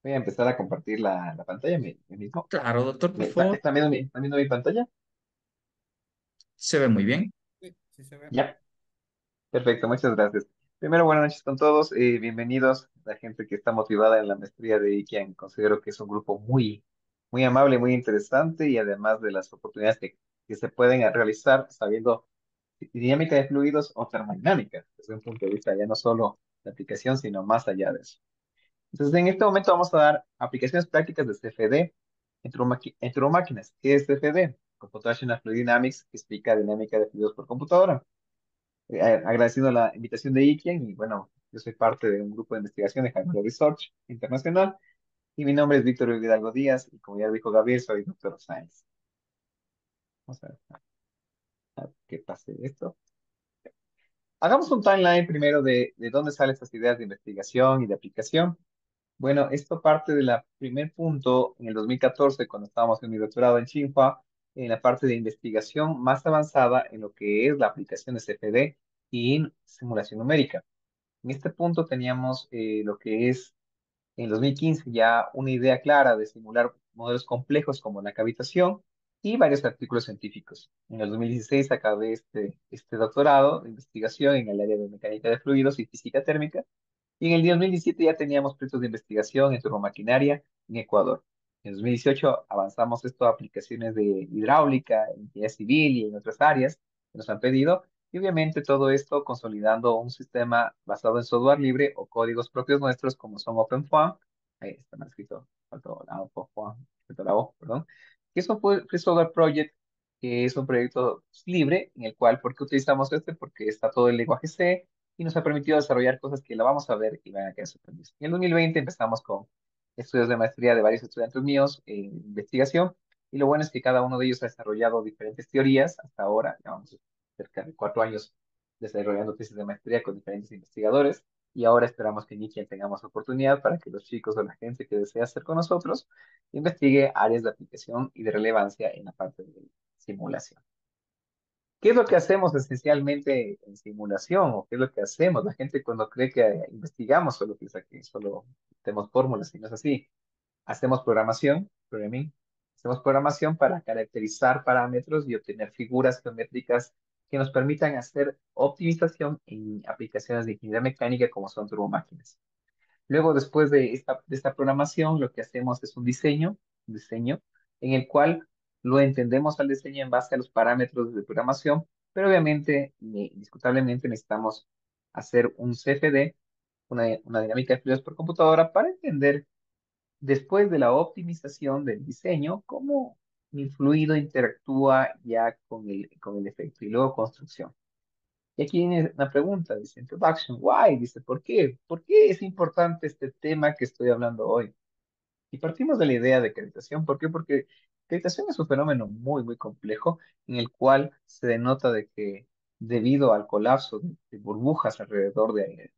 Voy a empezar a compartir la pantalla me mismo. Claro, doctor, por ¿Está, favor. está viendo mi pantalla? Se ve muy bien. Sí, sí se ve. Ya, perfecto, muchas gracias. Primero, buenas noches con todos. Bienvenidos a la gente que está motivada en la maestría de IKEAN. Considero que es un grupo muy amable, muy interesante y además de las oportunidades que se pueden realizar sabiendo dinámica de fluidos o termodinámica, desde un punto de vista ya no solo de aplicación, sino más allá de eso. Entonces, en este momento vamos a dar aplicaciones prácticas de CFD en turbomáquinas. ¿Qué es CFD? Computational Fluid Dynamics, que explica dinámica de fluidos por computadora. Agradeciendo la invitación de IKEAN y bueno, yo soy parte de un grupo de investigación de Hardware Research Internacional y mi nombre es Víctor Hidalgo Díaz y como ya dijo Gabriel, soy Doctor of Science. Vamos a que pase esto. Hagamos un timeline primero de dónde salen estas ideas de investigación y de aplicación. Bueno, esto parte del primer punto en el 2014, cuando estábamos en mi doctorado en Tsinghua, en la parte de investigación más avanzada en lo que es la aplicación de CFD y en simulación numérica. En este punto teníamos lo que es en 2015 ya una idea clara de simular modelos complejos como la cavitación y varios artículos científicos. En el 2016 acabé este doctorado de investigación en el área de mecánica de fluidos y física térmica y en el 2017 ya teníamos proyectos de investigación en turbomaquinaria en Ecuador. En 2018 avanzamos esto a aplicaciones de hidráulica, en ingeniería civil y en otras áreas que nos han pedido. Y obviamente todo esto consolidando un sistema basado en software libre o códigos propios nuestros como son OpenFOAM. Ahí está mal escrito, faltó la OpenFOAM, faltó la O, perdón. Que es un Free Software Project, que es un proyecto libre en el cual, ¿por qué utilizamos este? Porque está todo el lenguaje C y nos ha permitido desarrollar cosas que la vamos a ver y van a quedar sorprendidos. En el 2020 empezamos con estudios de maestría de varios estudiantes míos en investigación y lo bueno es que cada uno de ellos ha desarrollado diferentes teorías hasta ahora, llevamos cerca de 4 años desarrollando tesis de maestría con diferentes investigadores y ahora esperamos que en Nikian tengamos oportunidad para que los chicos o la gente que desea hacer con nosotros investigue áreas de aplicación y de relevancia en la parte de simulación. ¿Qué es lo que hacemos esencialmente en simulación? ¿O qué es lo que hacemos? La gente cuando cree que investigamos solo piensa que solo tenemos fórmulas y no es así. Hacemos programación, programming, hacemos programación para caracterizar parámetros y obtener figuras geométricas que nos permitan hacer optimización en aplicaciones de ingeniería mecánica como son turbomáquinas. Luego, después de esta programación, lo que hacemos es un diseño en el cual lo entendemos al diseño en base a los parámetros de programación, pero obviamente, indiscutablemente, necesitamos hacer un CFD, una dinámica de fluidos por computadora, para entender, después de la optimización del diseño, cómo mi fluido interactúa ya con el efecto y luego construcción. Y aquí viene una pregunta, dice introduction, why, dice, ¿por qué? ¿Por qué es importante este tema que estoy hablando hoy? Y partimos de la idea de acreditación, ¿por qué? Porque acreditación es un fenómeno muy complejo en el cual se denota de que debido al colapso de burbujas alrededor de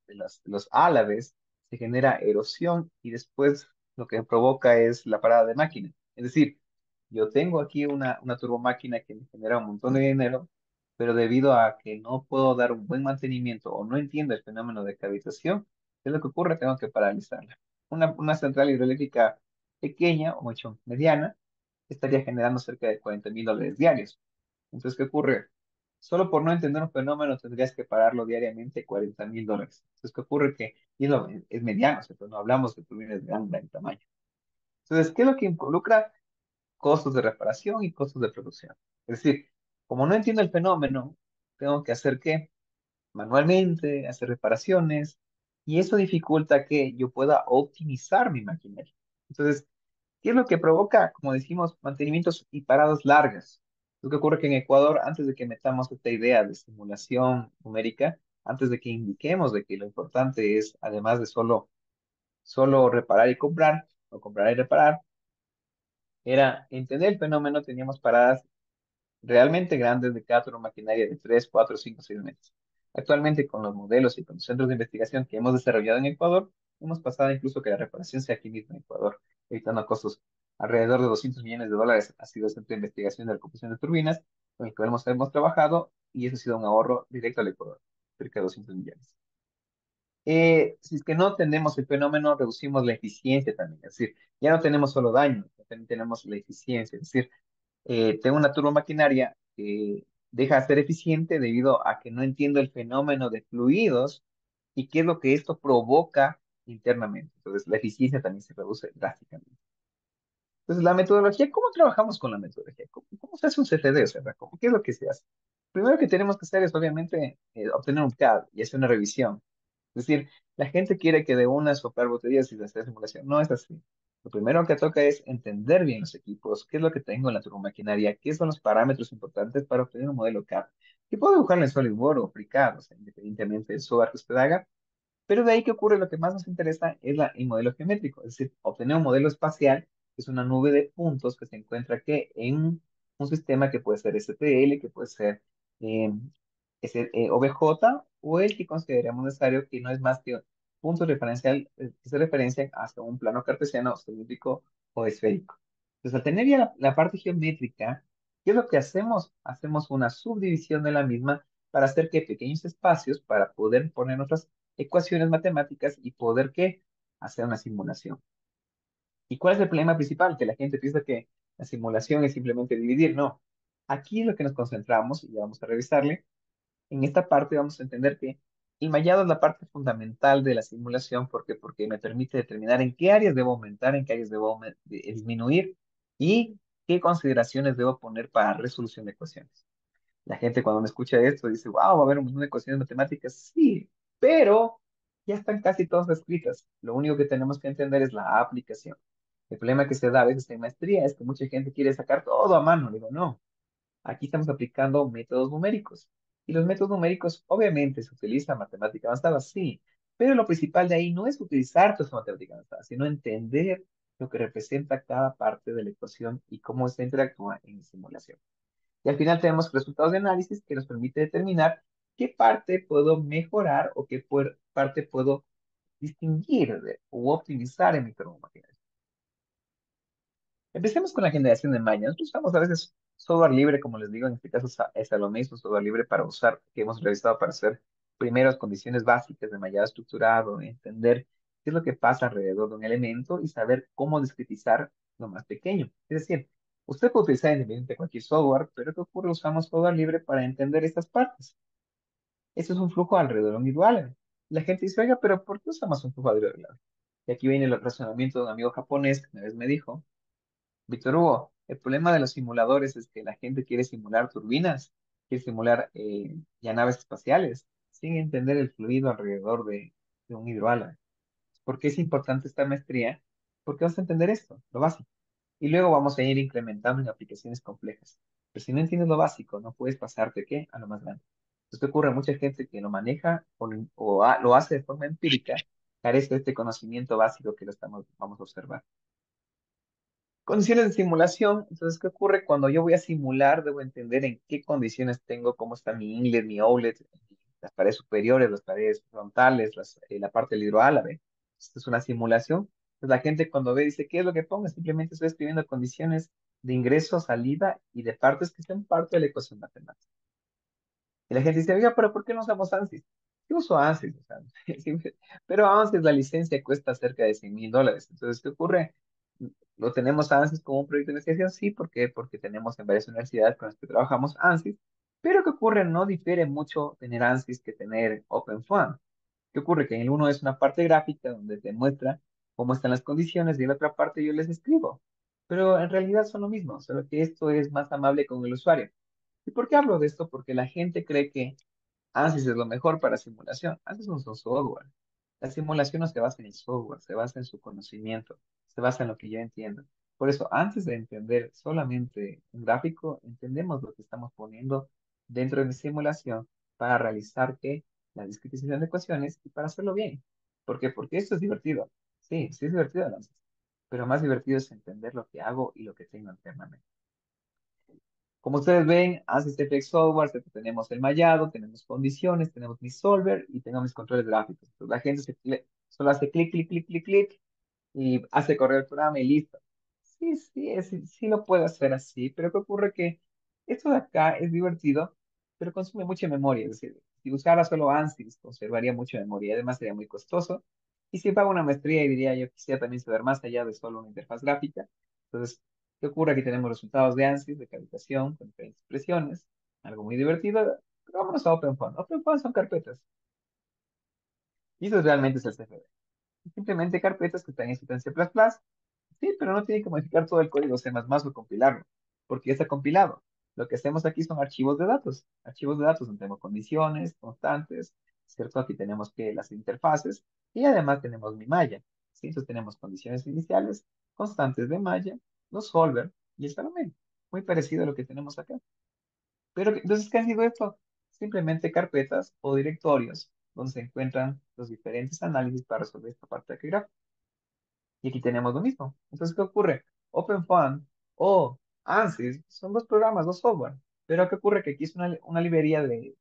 los álabes, se genera erosión y después lo que provoca es la parada de máquina. Es decir, yo tengo aquí una turbomáquina que me genera un montón de dinero, pero debido a que no puedo dar un buen mantenimiento o no entiendo el fenómeno de cavitación, ¿qué es lo que ocurre? Tengo que paralizarla. Una central hidroeléctrica pequeña o mucho mediana estaría generando cerca de $40,000 diarios. Entonces, ¿qué ocurre? Solo por no entender un fenómeno tendrías que pararlo diariamente $40,000. Entonces, ¿qué ocurre? Es mediano, ¿cierto? No hablamos de turbinas de gran tamaño. Entonces, ¿qué es lo que involucra? Costos de reparación y costos de producción. Es decir, como no entiendo el fenómeno, tengo que hacer qué? Manualmente, hacer reparaciones, y eso dificulta que yo pueda optimizar mi maquinaria. Entonces, ¿qué es lo que provoca, como decimos, mantenimientos y paradas largas? Lo que ocurre que en Ecuador, antes de que metamos esta idea de simulación numérica, antes de que indiquemos de que lo importante es, además de solo reparar y comprar, o comprar y reparar, era entender el fenómeno, teníamos paradas realmente grandes de cada maquinaria de 3, 4, 5, 6 metros. Actualmente, con los modelos y con los centros de investigación que hemos desarrollado en Ecuador, hemos pasado incluso que la reparación sea aquí mismo en Ecuador, evitando costos alrededor de $200 millones. Ha sido el centro de investigación de recuperación de turbinas con el que hemos trabajado y eso ha sido un ahorro directo al Ecuador, cerca de 200 millones. Si es que no tenemos el fenómeno, reducimos la eficiencia también. Es decir, ya no tenemos solo daño, también tenemos la eficiencia. Es decir, tengo una turbomaquinaria que deja de ser eficiente debido a que no entiendo el fenómeno de fluidos y qué es lo que esto provoca internamente. Entonces, la eficiencia también se reduce drásticamente. Entonces, la metodología, ¿cómo trabajamos con la metodología? ¿Cómo se hace un CFD? O sea, ¿qué es lo que se hace? Primero que tenemos que hacer es, obviamente, obtener un CAD y hacer una revisión. Es decir, la gente quiere que de una soplar botellas y de hacer simulación. No es así. Lo primero que toca es entender bien los equipos, qué es lo que tengo en la turbomaquinaria, qué son los parámetros importantes para obtener un modelo CAD. Que puedo dibujarlo en SolidWorks o FreeCAD, o sea, independientemente del software que usted haga, pero de ahí que ocurre lo que más nos interesa es el modelo geométrico, es decir, obtener un modelo espacial, que es una nube de puntos que se encuentra que en un sistema que puede ser STL, que puede ser eh, OBJ, o el que consideramos necesario, que no es más que puntos referencial, que se referencian hacia un plano cartesiano, cilíndrico o esférico. Entonces, al tener ya la parte geométrica, ¿qué es lo que hacemos? Hacemos una subdivisión de la misma para hacer que pequeños espacios, para poder poner otras ecuaciones matemáticas y poder ¿qué? Hacer una simulación. ¿Y cuál es el problema principal? Que la gente piensa que la simulación es simplemente dividir. No. Aquí es lo que nos concentramos, y ya vamos a revisarle. En esta parte vamos a entender que el mallado es la parte fundamental de la simulación. ¿Por qué? Porque me permite determinar en qué áreas debo aumentar, en qué áreas debo disminuir y qué consideraciones debo poner para resolución de ecuaciones. La gente cuando me escucha esto dice, wow, va a haber un montón de ecuaciones matemáticas. Sí, pero ya están casi todas escritas. Lo único que tenemos que entender es la aplicación. El problema que se da a veces en maestría es que mucha gente quiere sacar todo a mano. Digo, no, aquí estamos aplicando métodos numéricos. Y los métodos numéricos, obviamente, se utiliza matemática avanzada, sí, pero lo principal de ahí no es utilizar toda esa matemática avanzada, sino entender lo que representa cada parte de la ecuación y cómo se interactúa en simulación. Y al final tenemos resultados de análisis que nos permite determinar qué parte puedo mejorar o qué parte puedo distinguir o optimizar en mi turbomaquinaria. Empecemos con la generación de mallas. Nosotros usamos a veces software libre, como les digo, en este caso es lo mismo, software libre para usar, que hemos realizado para hacer primeras condiciones básicas de mallado estructurado, entender qué es lo que pasa alrededor de un elemento y saber cómo discretizar lo más pequeño. Es decir, usted puede utilizar independientemente cualquier software, pero ¿qué ocurre? Usamos software libre para entender estas partes. Eso es un flujo alrededor de un igual. La gente dice, oiga, pero ¿por qué usamos un flujo alrededor? Y aquí viene el razonamiento de un amigo japonés que una vez me dijo, Víctor Hugo, el problema de los simuladores es que la gente quiere simular turbinas, quiere simular ya naves espaciales, sin entender el fluido alrededor de un hidroalas. ¿Por qué es importante esta maestría? Porque vas a entender esto, lo básico. Y luego vamos a ir incrementando en aplicaciones complejas. Pero si no entiendes lo básico, no puedes pasarte, ¿qué? A lo más grande. Esto ocurre a mucha gente que lo maneja lo hace de forma empírica, carece de este conocimiento básico que vamos a observar. Condiciones de simulación. Entonces, ¿qué ocurre cuando yo voy a simular? Debo entender en qué condiciones tengo, cómo está mi inlet, mi outlet, las paredes superiores, las paredes frontales, la parte del hidroálabe. Esto es una simulación. Entonces, la gente cuando ve dice, ¿qué es lo que pongo? Simplemente estoy escribiendo condiciones de ingreso, salida y de partes que estén parte de la ecuación matemática. Y la gente dice, oiga, pero ¿por qué no usamos ANSYS? Yo uso ANSYS, o sea, pero ANSYS la licencia cuesta cerca de $100,000. Entonces, ¿qué ocurre? ¿Lo tenemos ANSYS como un proyecto de investigación? Sí, ¿por qué? Porque tenemos en varias universidades con las que trabajamos ANSYS. Pero ¿qué ocurre? No difiere mucho tener ANSYS que tener OpenFOAM. ¿Qué ocurre? Que en el uno es una parte gráfica donde te muestra cómo están las condiciones y en la otra parte yo les escribo. Pero en realidad son lo mismo, solo que esto es más amable con el usuario. ¿Y por qué hablo de esto? Porque la gente cree que ANSYS es lo mejor para simulación. ANSYS no es un software. La simulación no se basa en el software, se basa en su conocimiento, se basa en lo que yo entiendo. Por eso, antes de entender solamente un gráfico, entendemos lo que estamos poniendo dentro de mi simulación para realizar ¿qué? La discretización de ecuaciones y para hacerlo bien. ¿Por qué? Porque esto es divertido. Sí, sí es divertido el ANSYS, pero más divertido es entender lo que hago y lo que tengo internamente. Como ustedes ven, hace este FX Software, tenemos el mallado, tenemos condiciones, tenemos mi solver y tengo mis controles gráficos. Entonces, la gente solo hace clic, clic, clic, clic, clic y hace correr el programa y listo. Sí, sí, sí lo puede hacer así, pero ¿qué ocurre? Que esto de acá es divertido, pero consume mucha memoria. Es decir, Si usara solo ANSYS, conservaría mucha memoria y además sería muy costoso. Y si pago una maestría y diría yo quisiera también saber más allá de solo una interfaz gráfica. Entonces, ¿qué ocurre? Aquí tenemos resultados de ANSYS, de calibración, con diferentes presiones, algo muy divertido. Pero vámonos a OpenFont. OpenFont son carpetas. Y eso realmente es el CFD. Simplemente carpetas que están escritas en C++. Sí, pero no tiene que modificar todo el código C++ o compilarlo, porque ya está compilado. Lo que hacemos aquí son archivos de datos. Archivos de datos donde tenemos condiciones, constantes, ¿cierto? Aquí tenemos que las interfaces y además tenemos mi malla. ¿Sí? Entonces tenemos condiciones iniciales, constantes de malla, los solver y el fenomeno. Muy parecido a lo que tenemos acá. Pero, entonces, ¿qué ha sido esto? Simplemente carpetas o directorios donde se encuentran los diferentes análisis para resolver esta parte de aquí gráfica. Y aquí tenemos lo mismo. Entonces, ¿qué ocurre? OpenFont o ANSYS son dos programas, dos software. Pero ¿qué ocurre? Que aquí es una librería de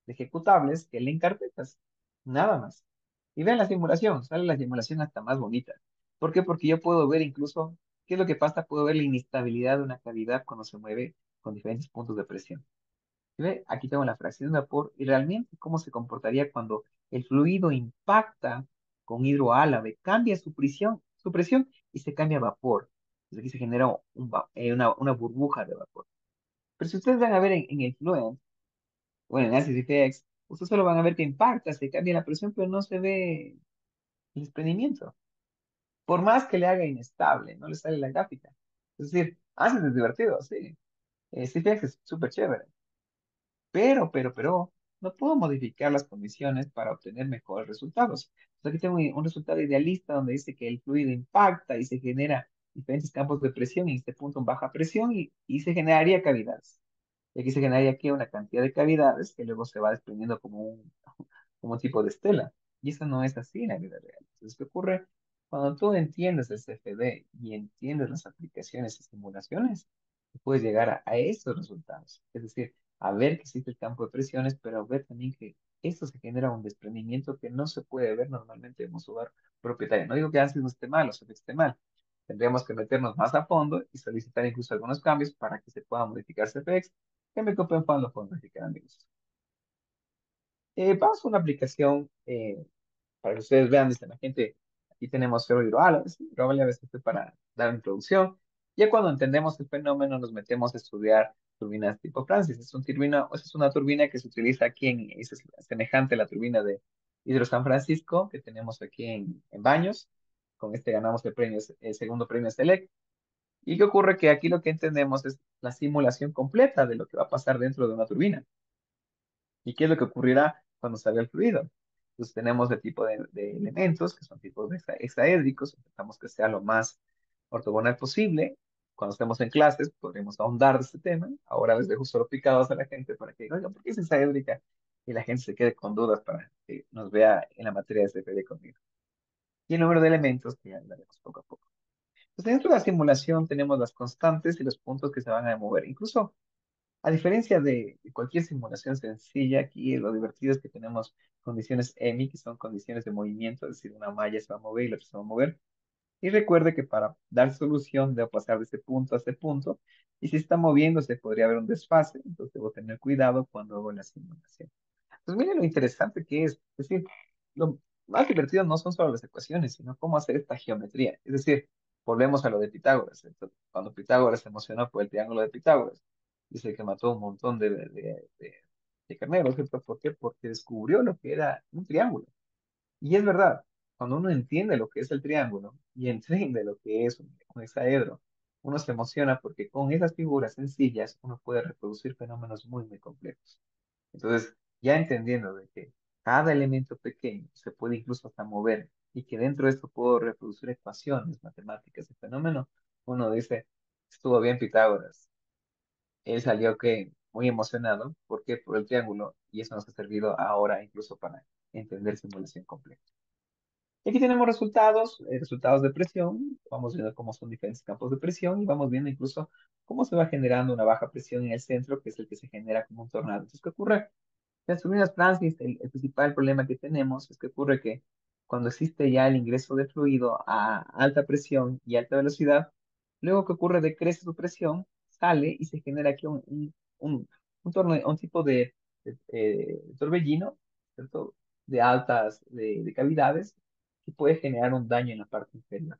ejecutables que leen carpetas. Nada más. Y vean la simulación. Sale la simulación hasta más bonita. ¿Por qué? Porque yo puedo ver incluso qué es lo que pasa. Puedo ver la inestabilidad de una cavidad cuando se mueve con diferentes puntos de presión. ¿Sí ve? Aquí tengo la fracción de vapor y realmente cómo se comportaría cuando el fluido impacta con hidroálave, cambia su presión y se cambia a vapor. Entonces aquí se genera una burbuja de vapor. Pero si ustedes van a ver en el Fluent, bueno, en Acid FX, ustedes solo van a ver que impacta, se cambia la presión, pero no se ve el desprendimiento. Por más que le haga inestable, no le sale la gráfica. Es decir, Acid es divertido, sí. CFX es súper chévere. Pero, no puedo modificar las condiciones para obtener mejores resultados. Entonces aquí tengo un resultado idealista donde dice que el fluido impacta y se genera diferentes campos de presión, y en este punto en baja presión, y se generaría cavidades. Y aquí se generaría aquí una cantidad de cavidades que luego se va desprendiendo como un tipo de estela. Y eso no es así en la vida real. Entonces, ¿qué ocurre? Cuando tú entiendes el CFD y entiendes las aplicaciones y simulaciones, tú puedes llegar a esos resultados. Es decir, a ver que existe el campo de presiones, pero a ver también que esto se genera un desprendimiento que no se puede ver normalmente en un hogar propietario. No digo que ANSYS no esté mal o se esté mal. Tendríamos que meternos más a fondo y solicitar incluso algunos cambios para que se pueda modificar CFX, que me copen lo puedo modificar, amigos. Vamos a una aplicación para que ustedes vean, dice la gente, aquí tenemos cero hidroálabes. Hidroálabes esto es para dar introducción. Ya cuando entendemos el fenómeno, nos metemos a estudiar turbinas tipo Francis. Es una turbina que se utiliza aquí es semejante a la turbina de Hidro San Francisco que tenemos aquí en Baños. Con este ganamos el segundo premio Select. ¿Y qué ocurre? Que aquí lo que entendemos es la simulación completa de lo que va a pasar dentro de una turbina. ¿Y qué es lo que ocurrirá cuando salga el fluido? Entonces tenemos de tipo de elementos que son tipos de hexaédricos, intentamos que sea lo más ortogonal posible. Cuando estemos en clases podremos ahondar de este tema. Ahora les dejo solo picados a la gente para que, oigan, ¿por qué es hexaédrica? Y la gente se quede con dudas para que nos vea en la materia de CFD conmigo. Y el número de elementos que ya hablaremos poco a poco. Pues dentro de la simulación tenemos las constantes y los puntos que se van a mover. Incluso a diferencia de cualquier simulación sencilla, aquí lo divertido es que tenemos condiciones EMI, que son condiciones de movimiento, es decir, una malla se va a mover y la otra se va a mover. Y recuerde que para dar solución debo pasar de este punto a este punto, y si está moviéndose podría haber un desfase, entonces debo tener cuidado cuando hago la simulación. Pues miren lo interesante que es. Es decir, lo más divertido no son solo las ecuaciones, sino cómo hacer esta geometría. Es decir, volvemos a lo de Pitágoras. Entonces, cuando Pitágoras se emocionó por el triángulo de Pitágoras, dice que mató un montón de carneros, ¿cierto? ¿Por qué? Porque descubrió lo que era un triángulo. Y es verdad, cuando uno entiende lo que es el triángulo y entiende lo que es un hexaedro, uno se emociona porque con esas figuras sencillas uno puede reproducir fenómenos muy, muy complejos. Entonces, ya entendiendo de que cada elemento pequeño se puede incluso hasta mover y que dentro de esto puedo reproducir ecuaciones matemáticas de fenómeno, uno dice, estuvo bien Pitágoras. Él salió que muy emocionado, ¿por qué? Por el triángulo, y eso nos ha servido ahora incluso para entender simulación compleja. Y aquí tenemos resultados de presión, vamos viendo cómo son diferentes campos de presión y vamos viendo incluso cómo se va generando una baja presión en el centro, que es el que se genera como un tornado. Entonces, ¿qué ocurre? Las turbinas Francis, el principal problema que tenemos es que ocurre que cuando existe ya el ingreso de fluido a alta presión y alta velocidad, luego que ocurre decrece su presión, sale y se genera aquí un tipo de torbellino, ¿cierto? De altas, de cavidades, que puede generar un daño en la parte inferior.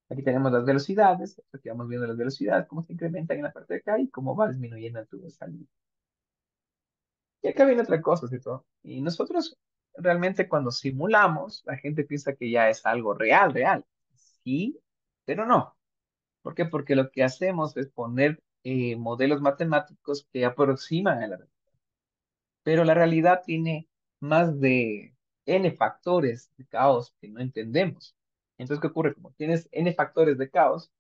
Aquí tenemos las velocidades, aquí vamos viendo las velocidades, cómo se incrementan en la parte de acá y cómo va disminuyendo el tubo de salida. Y acá viene otra cosa, ¿cierto? Y nosotros realmente cuando simulamos, la gente piensa que ya es algo real, real. Sí, pero no. ¿Por qué? Porque lo que hacemos es poner modelos matemáticos que aproximan a la realidad. Pero la realidad tiene más de n factores de caos que no entendemos. Entonces, ¿qué ocurre? Como tienes n factores de caos,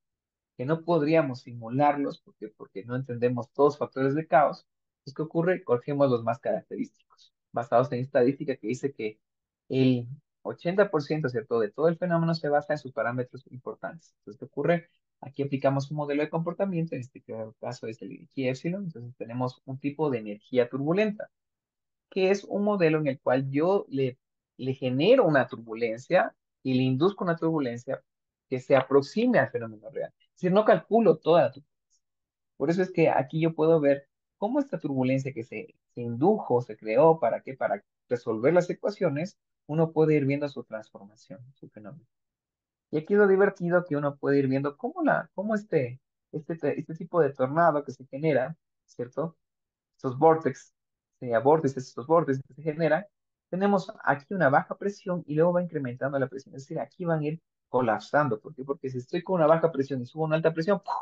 que no podríamos simularlos porque no entendemos todos los factores de caos, pues ¿qué ocurre? Cogemos los más característicos, basados en estadística que dice que el 80%, ¿cierto?, de todo el fenómeno se basa en sus parámetros importantes. Entonces, ¿qué ocurre? Aquí aplicamos un modelo de comportamiento, en este caso es el chi epsilon, entonces tenemos un tipo de energía turbulenta, que es un modelo en el cual le genero una turbulencia y le induzco una turbulencia que se aproxime al fenómeno real. Es decir, no calculo toda la turbulencia. Por eso es que aquí yo puedo ver cómo esta turbulencia que se indujo, se creó, ¿para qué? Para resolver las ecuaciones, uno puede ir viendo su transformación, su fenómeno. Y aquí es lo divertido que uno puede ir viendo cómo este tipo de tornado que se genera, ¿cierto? Estos vórtices, estos vórtices que se generan, tenemos aquí una baja presión y luego va incrementando la presión. Es decir, aquí van a ir colapsando. ¿Por qué? Porque si estoy con una baja presión y subo una alta presión, ¡puf!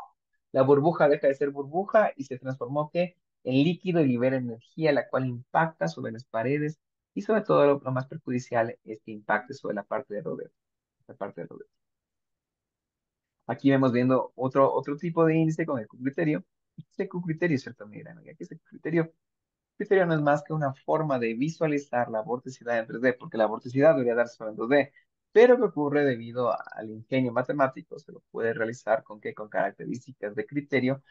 La burbuja deja de ser burbuja y se transformó ¿qué? En líquido y libera energía, la cual impacta sobre las paredes y sobre todo lo más perjudicial es que impacte sobre la parte de rodeo. La parte de rodeo. Aquí vemos viendo otro tipo de índice con el Q-criterio. Este Q-criterio, ¿cierto? Mira, aquí este Q-criterio criterio no es más que una forma de visualizar la vorticidad en 3D, porque la vorticidad debería darse solo en 2D. Pero que ocurre debido al ingenio matemático, se lo puede realizar con qué, con características de criterio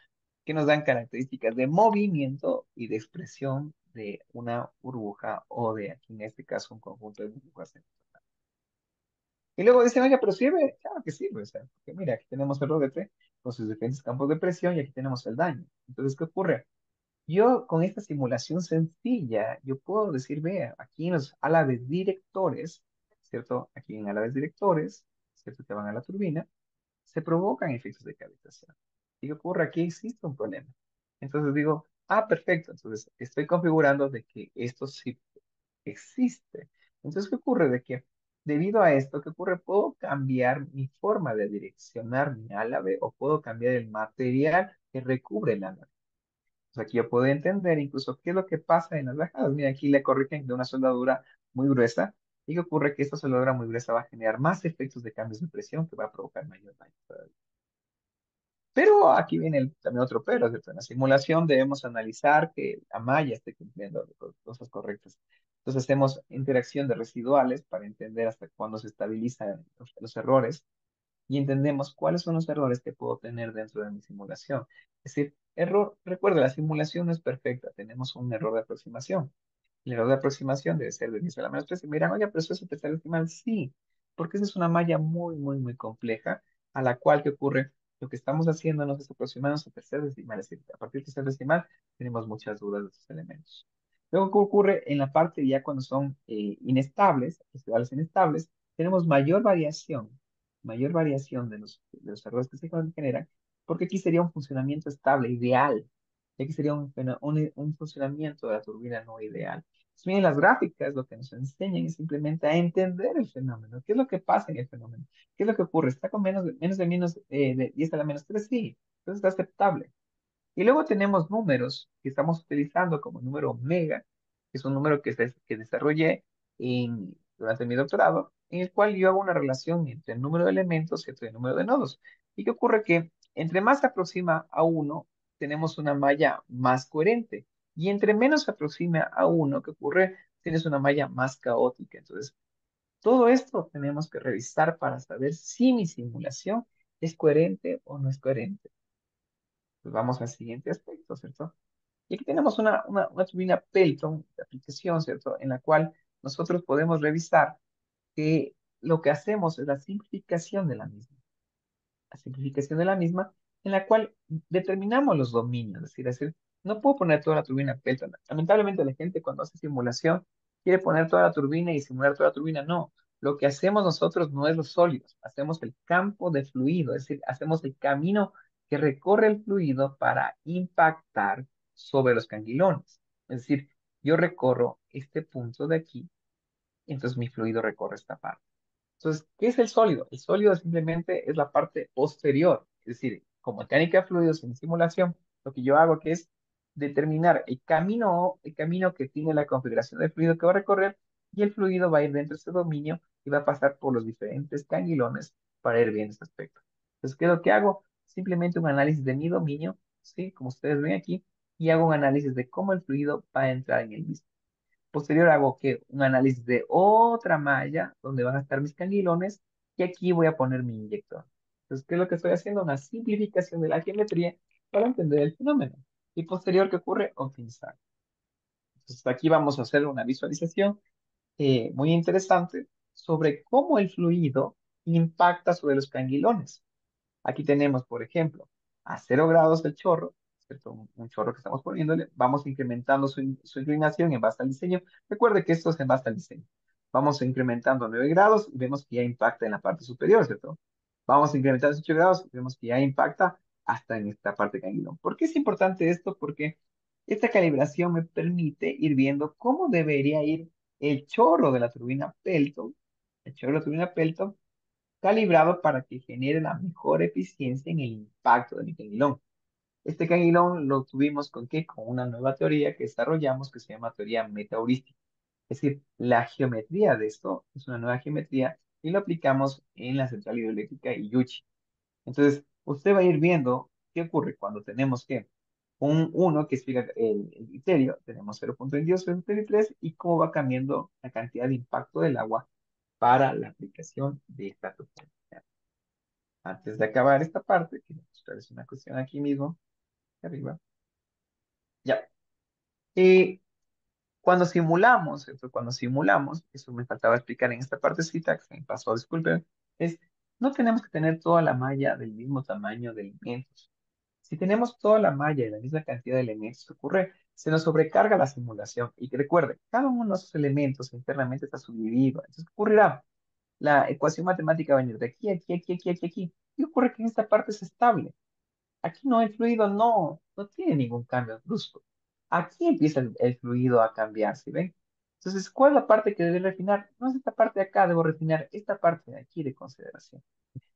que nos dan características de movimiento y de expresión de una burbuja o de, aquí en este caso, un conjunto de burbujas. Y luego dicen, oye, pero sirve, claro que sirve, o sea, porque mira, aquí tenemos el rodete con sus diferentes campos de presión y aquí tenemos el daño. Entonces, ¿qué ocurre? Yo con esta simulación sencilla, yo puedo decir, vea, aquí en los álabes directores, ¿cierto? Aquí en álabes directores, ¿cierto? Que van a la turbina, se provocan efectos de cavitación. ¿Y qué ocurre? Aquí existe un problema. Entonces digo, ah, perfecto. Entonces estoy configurando de que esto sí existe. Entonces, ¿qué ocurre? De que debido a esto, ¿qué ocurre? Puedo cambiar mi forma de direccionar mi álabe o puedo cambiar el material que recubre el álabe. Pues aquí yo puedo entender incluso qué es lo que pasa en las bajadas. Mira, aquí le corrigen de una soldadura muy gruesa. ¿Y qué ocurre? Que esta soldadura muy gruesa va a generar más efectos de cambios de presión que va a provocar mayor daño todavía. Pero aquí viene también otro pero, ¿cierto? En la simulación debemos analizar que la malla esté cumpliendo las cosas correctas. Entonces hacemos interacción de residuales para entender hasta cuándo se estabilizan los errores y entendemos cuáles son los errores que puedo tener dentro de mi simulación. Es decir, error, recuerda, la simulación no es perfecta, tenemos un error de aproximación. El error de aproximación debe ser de 10 a la menos 3. Y miran, oye, pero eso es un tercer decimal. Sí, porque esa es una malla muy, muy, muy compleja a la cual que ocurre, lo que estamos haciendo no es aproximarnos a tercer decimal, es decir, a partir del tercer decimal tenemos muchas dudas de estos elementos. Luego, ¿qué ocurre en la parte ya cuando son inestables, residuales inestables? Tenemos mayor variación de los errores que se generan, porque aquí sería un funcionamiento estable, ideal. Y aquí sería un funcionamiento de la turbina no ideal. Pues miren, las gráficas lo que nos enseñan es simplemente a entender el fenómeno. ¿Qué es lo que pasa en el fenómeno? ¿Qué es lo que ocurre? ¿Está con menos de 10 a la menos 3? Sí, entonces está aceptable. Y luego tenemos números que estamos utilizando como número omega, que es un número que desarrollé durante mi doctorado, en el cual yo hago una relación entre el número de elementos, ¿cierto? Y el número de nodos. ¿Y qué ocurre? Que entre más se aproxima a uno, tenemos una malla más coherente. Y entre menos se aproxima a uno, ¿qué ocurre? Tienes una malla más caótica. Entonces, todo esto tenemos que revisar para saber si mi simulación es coherente o no es coherente. Pues vamos al siguiente aspecto, ¿cierto? Y aquí tenemos una turbina Pelton de aplicación, ¿cierto? En la cual nosotros podemos revisar que lo que hacemos es la simplificación de la misma. La simplificación de la misma, en la cual determinamos los dominios, es decir, No puedo poner toda la turbina Pelton. Lamentablemente la gente cuando hace simulación quiere poner toda la turbina y simular toda la turbina. No, lo que hacemos nosotros no es los sólidos, hacemos el campo de fluido, es decir, hacemos el camino que recorre el fluido para impactar sobre los canguilones. Es decir, yo recorro este punto de aquí, entonces mi fluido recorre esta parte. Entonces, ¿qué es el sólido? El sólido simplemente es la parte posterior, es decir, con mecánica de fluidos en simulación, lo que yo hago que es determinar el camino que tiene la configuración del fluido que va a recorrer y el fluido va a ir dentro de ese dominio y va a pasar por los diferentes canguilones para ir viendo este aspecto. Entonces, ¿qué es lo que hago? Simplemente un análisis de mi dominio, ¿sí? Como ustedes ven aquí, y hago un análisis de cómo el fluido va a entrar en el mismo. Posterior hago que un análisis de otra malla donde van a estar mis canguilones y aquí voy a poner mi inyector. Entonces, ¿qué es lo que estoy haciendo? Una simplificación de la geometría para entender el fenómeno. Y posterior, ¿qué ocurre? Optimizar. Entonces, aquí vamos a hacer una visualización muy interesante sobre cómo el fluido impacta sobre los canguilones. Aquí tenemos, por ejemplo, a 0 grados el chorro, ¿cierto? Un chorro que estamos poniéndole, vamos incrementando su inclinación en base al diseño. Recuerde que esto es en base al diseño. Vamos incrementando 9 grados y vemos que ya impacta en la parte superior, ¿cierto? Vamos incrementando 8 grados y vemos que ya impacta hasta en esta parte canguilón. ¿Por qué es importante esto? Porque esta calibración me permite ir viendo cómo debería ir el chorro de la turbina Pelton, el chorro de la turbina Pelton calibrado para que genere la mejor eficiencia en el impacto de mi canguilón. Este canguilón lo tuvimos con qué? Con una nueva teoría que desarrollamos que se llama teoría metaheurística. Es decir, la geometría de esto es una nueva geometría y lo aplicamos en la central hidroeléctrica Iyuchi. Entonces, usted va a ir viendo qué ocurre cuando tenemos que un 1 que explica el criterio, tenemos 0.22, 0.23 y cómo va cambiando la cantidad de impacto del agua para la aplicación de esta topología. Antes de acabar esta parte, quiero mostrarles una cuestión aquí mismo, arriba. Ya. Eh, cuando simulamos, ¿cierto? Cuando simulamos, eso me faltaba explicar en esta partecita, que se me pasó, disculpen, es, no tenemos que tener toda la malla del mismo tamaño de elementos. Si tenemos toda la malla y la misma cantidad de elementos, ¿qué ocurre? Se nos sobrecarga la simulación. Y que recuerde, cada uno de esos elementos internamente está subdividido. Entonces, ¿qué ocurrirá? La ecuación matemática va a venir de aquí, aquí, aquí, aquí, aquí, aquí. Y ocurre que en esta parte es estable. Aquí no, el fluido no tiene ningún cambio brusco. Aquí empieza el fluido a cambiar, ¿sí ven? Entonces, ¿cuál es la parte que debe refinar? No es esta parte de acá, debo refinar esta parte de aquí de consideración.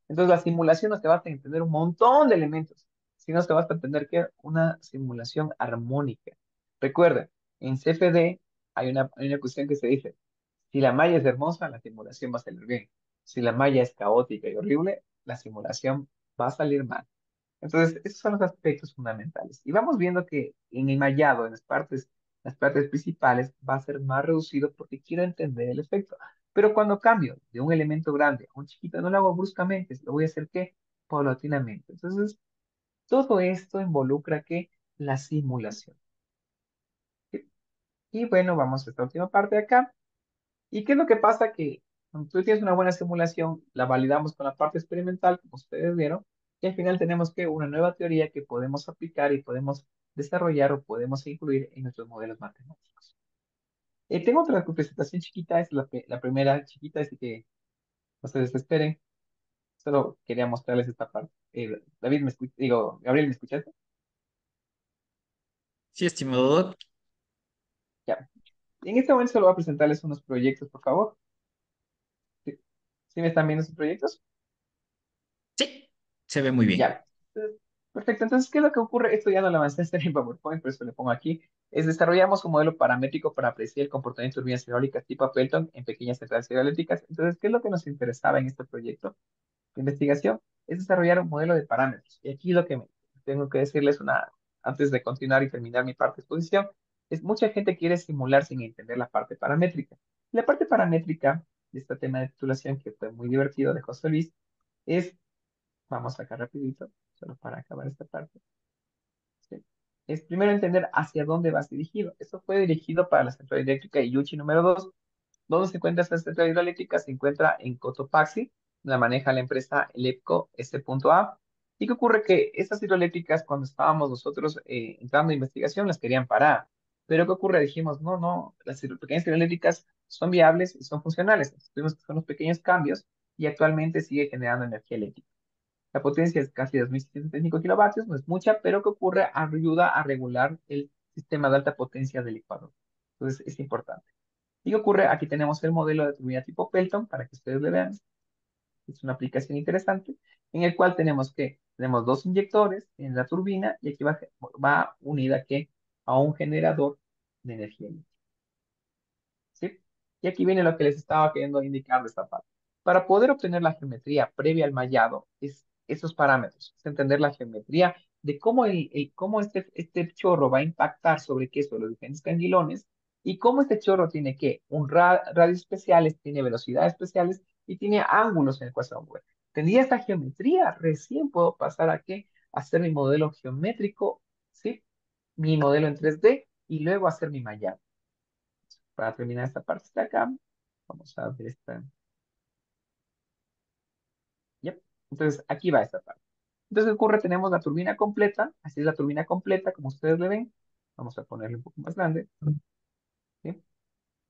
Entonces, la simulación no te basta en entender un montón de elementos, sino te basta entender que una simulación armónica. Recuerda, en CFD hay una cuestión que se dice, si la malla es hermosa, la simulación va a salir bien. Si la malla es caótica y horrible, la simulación va a salir mal. Entonces, esos son los aspectos fundamentales. Y vamos viendo que en el mallado, en las partes principales, va a ser más reducido porque quiero entender el efecto. Pero cuando cambio de un elemento grande a un chiquito, no lo hago bruscamente, lo voy a hacer ¿qué? Paulatinamente. Entonces, todo esto involucra que la simulación. ¿Sí? Y bueno, vamos a esta última parte de acá. ¿Y qué es lo que pasa? Que cuando tú tienes una buena simulación, la validamos con la parte experimental, como ustedes vieron, y al final tenemos que una nueva teoría que podemos aplicar y podemos desarrollar o podemos incluir en nuestros modelos matemáticos. Tengo otra presentación chiquita, es la primera chiquita, así que no se desesperen. Solo quería mostrarles esta parte. David, Gabriel, ¿me escuchaste? Sí, estimado Doc. Ya. En este momento solo voy a presentarles unos proyectos, por favor. ¿Sí, ¿Sí me están viendo sus proyectos? Sí, se ve muy bien. Ya. Perfecto. Entonces, ¿qué es lo que ocurre? Esto ya no lo avancé en PowerPoint, por eso le pongo aquí. Es desarrollamos un modelo paramétrico para predecir el comportamiento de turbinas hidráulicas tipo Pelton en pequeñas centrales hidroeléctricas. Entonces, ¿qué es lo que nos interesaba en este proyecto de investigación? Es desarrollar un modelo de parámetros. Y aquí lo que tengo que decirles antes de continuar y terminar mi parte de exposición, es mucha gente quiere simular sin entender la parte paramétrica. La parte paramétrica de este tema de titulación, que fue muy divertido de José Luis, es vamos acá rapidito, solo para acabar esta parte. ¿Sí? Es primero entender hacia dónde vas dirigido. Esto fue dirigido para la central eléctrica Iyuchi número 2. ¿Dónde se encuentra esta central hidroeléctrica? Se encuentra en Cotopaxi. La maneja la empresa Elepco S.A. ¿Y qué ocurre? Que estas hidroeléctricas, cuando estábamos nosotros entrando a investigación, las querían parar. Pero ¿qué ocurre? Dijimos, no, no, las pequeñas hidroeléctricas son viables y son funcionales. Entonces, tuvimos que hacer unos pequeños cambios y actualmente sigue generando energía eléctrica. La potencia es casi 2.635 kilovatios, no es mucha, pero ¿qué ocurre? Ayuda a regular el sistema de alta potencia del Ecuador. Entonces, es importante. ¿Y qué ocurre? Aquí tenemos el modelo de turbina tipo Pelton para que ustedes le vean. Es una aplicación interesante en el cual tenemos dos inyectores en la turbina y aquí va unida a un generador de energía eléctrica. ¿Sí? Y aquí viene lo que les estaba queriendo indicar de esta parte. Para poder obtener la geometría previa al mallado, es esos parámetros, es entender la geometría de cómo, cómo este chorro va a impactar sobre qué, sobre los diferentes canguilones, y cómo este chorro tiene radios especiales, tiene velocidades especiales y tiene ángulos en el cual se va a mover. Tendría esta geometría, recién puedo pasar a qué, a hacer mi modelo geométrico, ¿sí? Mi modelo en 3D y luego hacer mi mallado. Para terminar esta parte de acá, vamos a ver esta. Yep. Entonces, aquí va esta parte. Entonces, ¿qué ocurre? Tenemos la turbina completa. Así es la turbina completa, como ustedes le ven. Vamos a ponerle un poco más grande. ¿Sí?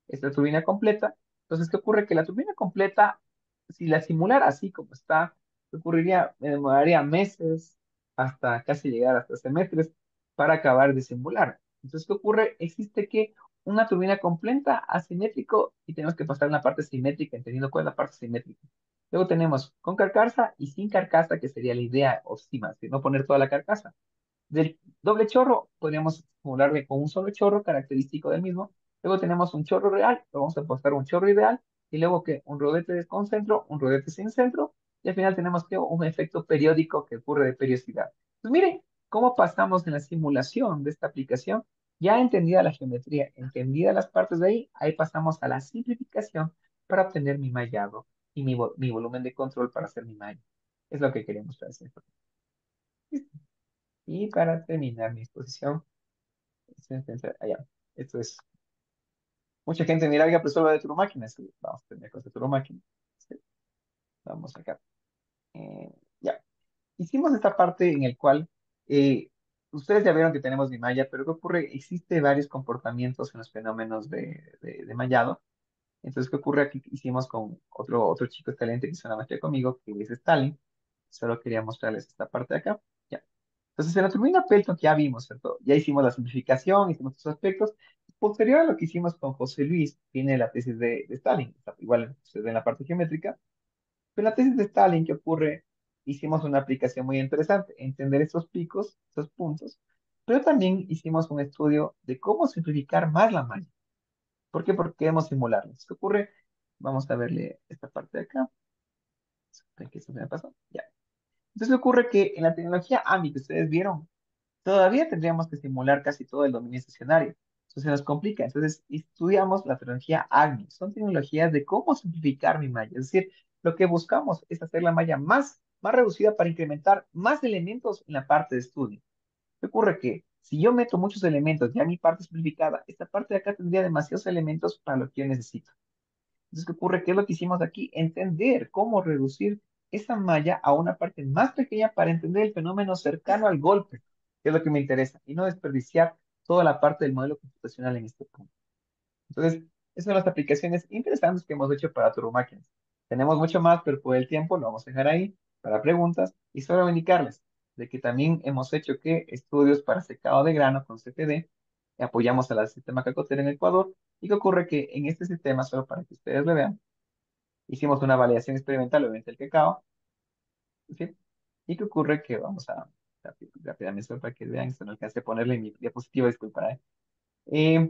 Esta turbina completa. Entonces, ¿qué ocurre? Que la turbina completa, si la simulara así como está, ¿qué ocurriría? Me demoraría meses hasta casi llegar hasta semestres para acabar de simular. Entonces, ¿qué ocurre? Existe que una turbina completa asimétrico y tenemos que pasar en la parte simétrica, entendiendo cuál es la parte simétrica. Luego tenemos con carcasa y sin carcasa, que sería la idea óptima, de no poner toda la carcasa. Del doble chorro, podríamos simularle con un solo chorro característico del mismo. Luego tenemos un chorro real, lo vamos a apostar un chorro ideal, y luego que un rodete con centro, un rodete sin centro, y al final tenemos que un efecto periódico que ocurre de periodicidad. Pues miren cómo pasamos en la simulación de esta aplicación, ya entendida la geometría, entendida las partes de ahí pasamos a la simplificación para obtener mi mallado y mi volumen de control para hacer mi malla. Es lo que queremos hacer. Y para terminar mi exposición, allá. Esto es, mucha gente mira, oiga, pues solo de turbomáquinas. Sí, vamos a tener cosas de turbomáquinas. Sí, vamos acá. Ya. Hicimos esta parte en el cual ustedes ya vieron que tenemos mi malla, pero ¿qué ocurre? Existe varios comportamientos en los fenómenos de mallado. Entonces, ¿qué ocurre? Aquí hicimos con otro chico excelente que hizo una maestría conmigo, que es Stalin. Solo quería mostrarles esta parte de acá. Ya. Entonces, en la turbina Pelton que ya vimos, ¿cierto? Ya hicimos la simplificación, hicimos estos aspectos. Posterior a lo que hicimos con José Luis, viene la tesis de Stalin. Igual ustedes ven la parte geométrica. Pero en la tesis de Stalin, ¿qué ocurre? Hicimos una aplicación muy interesante, entender estos picos, estos puntos, pero también hicimos un estudio de cómo simplificar más la malla. ¿Por qué? Porque queremos simularlos. ¿Qué ocurre? Vamos a verle esta parte de acá. Que esto se me pasó. Ya. Entonces ocurre que en la tecnología AMI que ustedes vieron, todavía tendríamos que simular casi todo el dominio estacionario. Entonces se nos complica. Entonces estudiamos la tecnología AMI. Son tecnologías de cómo simplificar mi malla. Es decir, lo que buscamos es hacer la malla más reducida para incrementar más elementos en la parte de estudio. ¿Qué ocurre? Que si yo meto muchos elementos, ya mi parte simplificada, esta parte de acá tendría demasiados elementos para lo que yo necesito. Entonces, ¿qué ocurre? ¿Qué es lo que hicimos aquí? Entender cómo reducir esa malla a una parte más pequeña para entender el fenómeno cercano al golpe, que es lo que me interesa, y no desperdiciar toda la parte del modelo computacional en este punto. Entonces, esas son las aplicaciones interesantes que hemos hecho para turbomáquinas. Tenemos mucho más, pero por el tiempo lo vamos a dejar ahí para preguntas y solo indicarles de que también hemos hecho que estudios para secado de grano con CFD, apoyamos al sistema cacotero en Ecuador, y que ocurre que en este sistema, solo para que ustedes lo vean, hicimos una validación experimental, obviamente el cacao, ¿sí? Y que ocurre que vamos a rápidamente solo para que vean, esto no alcancé a ponerle en mi diapositiva, disculpa, ¿eh? Eh,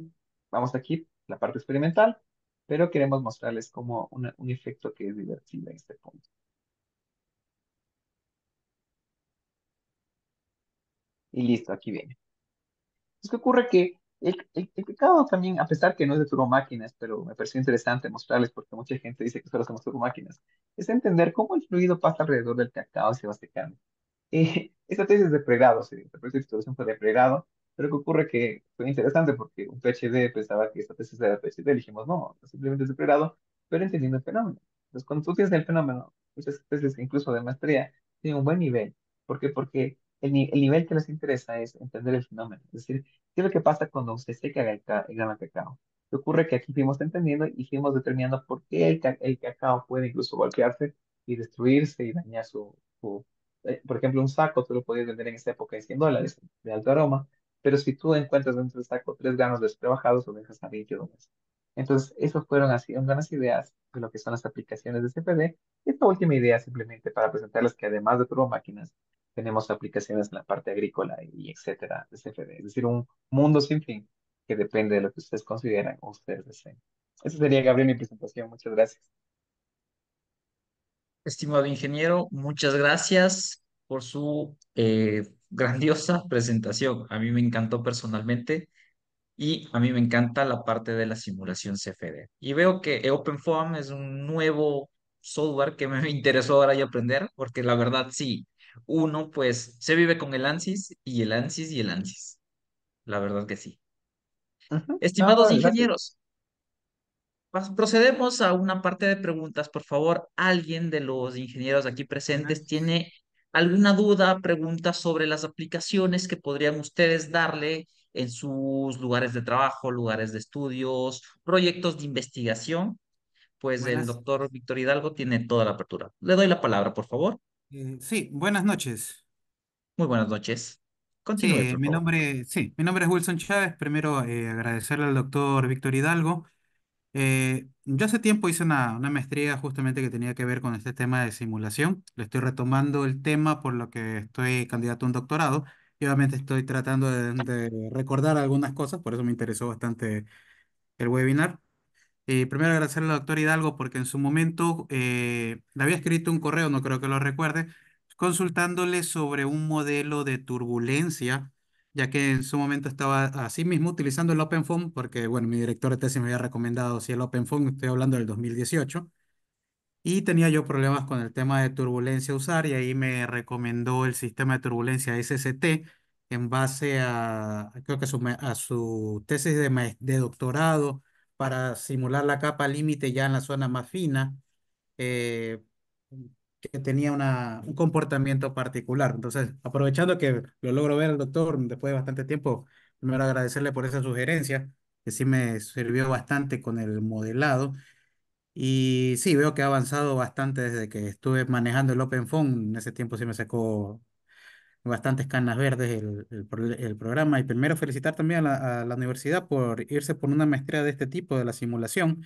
Vamos aquí, la parte experimental, pero queremos mostrarles como un efecto que es divertido en este punto. Y listo, aquí viene. Es que ocurre que el cacao también, a pesar que no es de turbomáquinas, pero me pareció interesante mostrarles porque mucha gente dice que solo somos turbomáquinas, es entender cómo el fluido pasa alrededor del cacao y se va secando. Esta tesis de pregrado, sí, la tesis de titulación fue de pregrado, pero que ocurre que fue interesante porque un PhD pensaba que esta tesis era PhD, le dijimos, no, simplemente es de pregrado, pero entendiendo el fenómeno. Entonces, cuando tú tienes el fenómeno, muchas tesis incluso de maestría tienen un buen nivel. ¿Por qué? Porque el nivel que les interesa es entender el fenómeno. Es decir, ¿qué es lo que pasa cuando se seca el grano de cacao? ¿Qué ocurre? Que aquí fuimos entendiendo y fuimos determinando por qué el cacao puede incluso golpearse y destruirse y dañar por ejemplo, un saco tú lo podías vender en esa época en $100 de alto aroma, pero si tú encuentras dentro del saco 3 granos de trabajados, lo dejas a $20. Entonces, esas fueron así unas ideas de lo que son las aplicaciones de CFD. Y esta última idea simplemente para presentarles que además de turbomáquinas, tenemos aplicaciones en la parte agrícola y etcétera de CFD. Es decir, un mundo sin fin que depende de lo que ustedes consideran o ustedes deseen. Esa sería, Gabriel, mi presentación. Muchas gracias. Estimado ingeniero, muchas gracias por su grandiosa presentación. A mí me encantó personalmente y a mí me encanta la parte de la simulación CFD. Y veo que OpenFOAM es un nuevo software que me interesó ahora y aprender, porque la verdad sí, uno pues se vive con el ANSYS y el ANSYS y el ANSYS. La verdad que sí. Ujú. No, Estimados no, gracias. ingenieros, procedemos a una parte de preguntas. Por favor, ¿alguien de los ingenieros aquí presentes tiene alguna duda, pregunta sobre las aplicaciones que podrían ustedes darle en sus lugares de trabajo, lugares de estudios, proyectos de investigación? Pues el Buenas, doctor Víctor Hidalgo tiene toda la apertura. Le doy la palabra, por favor. sí, buenas noches. Muy buenas noches. Continúe, Sí, por favor. mi nombre es Wilson Chávez. Primero, agradecerle al doctor Víctor Hidalgo. Yo hace tiempo hice una maestría justamente que tenía que ver con este tema de simulación. Le estoy retomando el tema por lo que estoy candidato a un doctorado y obviamente estoy tratando de recordar algunas cosas, por eso me interesó bastante el webinar. Primero agradecerle al doctor Hidalgo porque en su momento le había escrito un correo, no creo que lo recuerde, consultándole sobre un modelo de turbulencia, ya que en su momento estaba así mismo utilizando el OpenFOAM, porque bueno, mi director de tesis me había recomendado si el OpenFOAM, estoy hablando del 2018, y tenía yo problemas con el tema de turbulencia usar y ahí me recomendó el sistema de turbulencia SST en base creo que a su tesis de doctorado para simular la capa límite ya en la zona más fina, eh, que tenía un comportamiento particular. Entonces, aprovechando que lo logro ver al doctor después de bastante tiempo, primero agradecerle por esa sugerencia, que sí me sirvió bastante con el modelado. Y sí, veo que ha avanzado bastante desde que estuve manejando el OpenFOAM. En ese tiempo sí me sacó bastantes canas verdes el programa. Y primero felicitar también a la universidad por irse por una maestría de este tipo, de la simulación,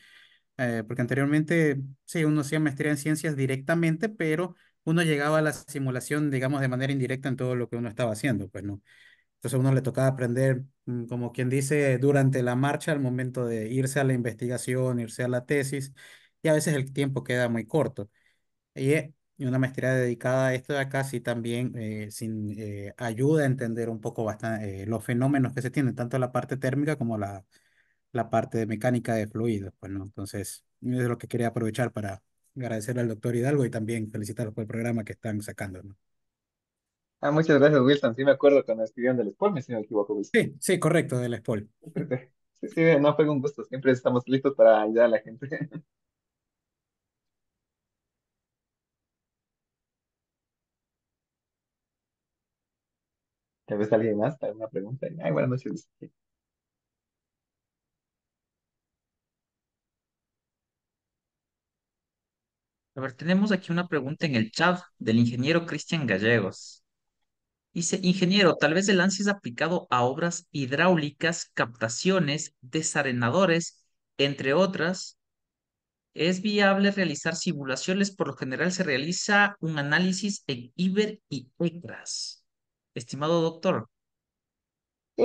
porque anteriormente sí, uno hacía maestría en ciencias directamente, pero uno llegaba a la simulación, digamos, de manera indirecta en todo lo que uno estaba haciendo, pues no. Entonces a uno le tocaba aprender, como quien dice, durante la marcha, al momento de irse a la investigación, irse a la tesis, y a veces el tiempo queda muy corto. Y una maestría dedicada a esto de acá sí también ayuda a entender un poco bastante los fenómenos que se tienen, tanto la parte térmica como la parte de mecánica de fluidos, pues, ¿no? Entonces, es lo que quería aprovechar para agradecerle al doctor Hidalgo y también felicitarlo por el programa que están sacando, ¿no? Ah, muchas gracias, Wilson. Sí me acuerdo cuando escribieron del Spolme, si no me equivoco, Wilson. Sí, sí, correcto, del SPOL. Sí, sí, sí, sí, no fue un gusto. Siempre estamos listos para ayudar a la gente. Tal vez alguien más, alguna pregunta. Ay, buenas noches. A ver, tenemos aquí una pregunta en el chat del ingeniero Cristian Gallegos. Dice, ingeniero, tal vez el ANSYS aplicado a obras hidráulicas, captaciones, desarenadores, entre otras, ¿es viable realizar simulaciones? Por lo general se realiza un análisis en IBER y ECRAS. Estimado doctor,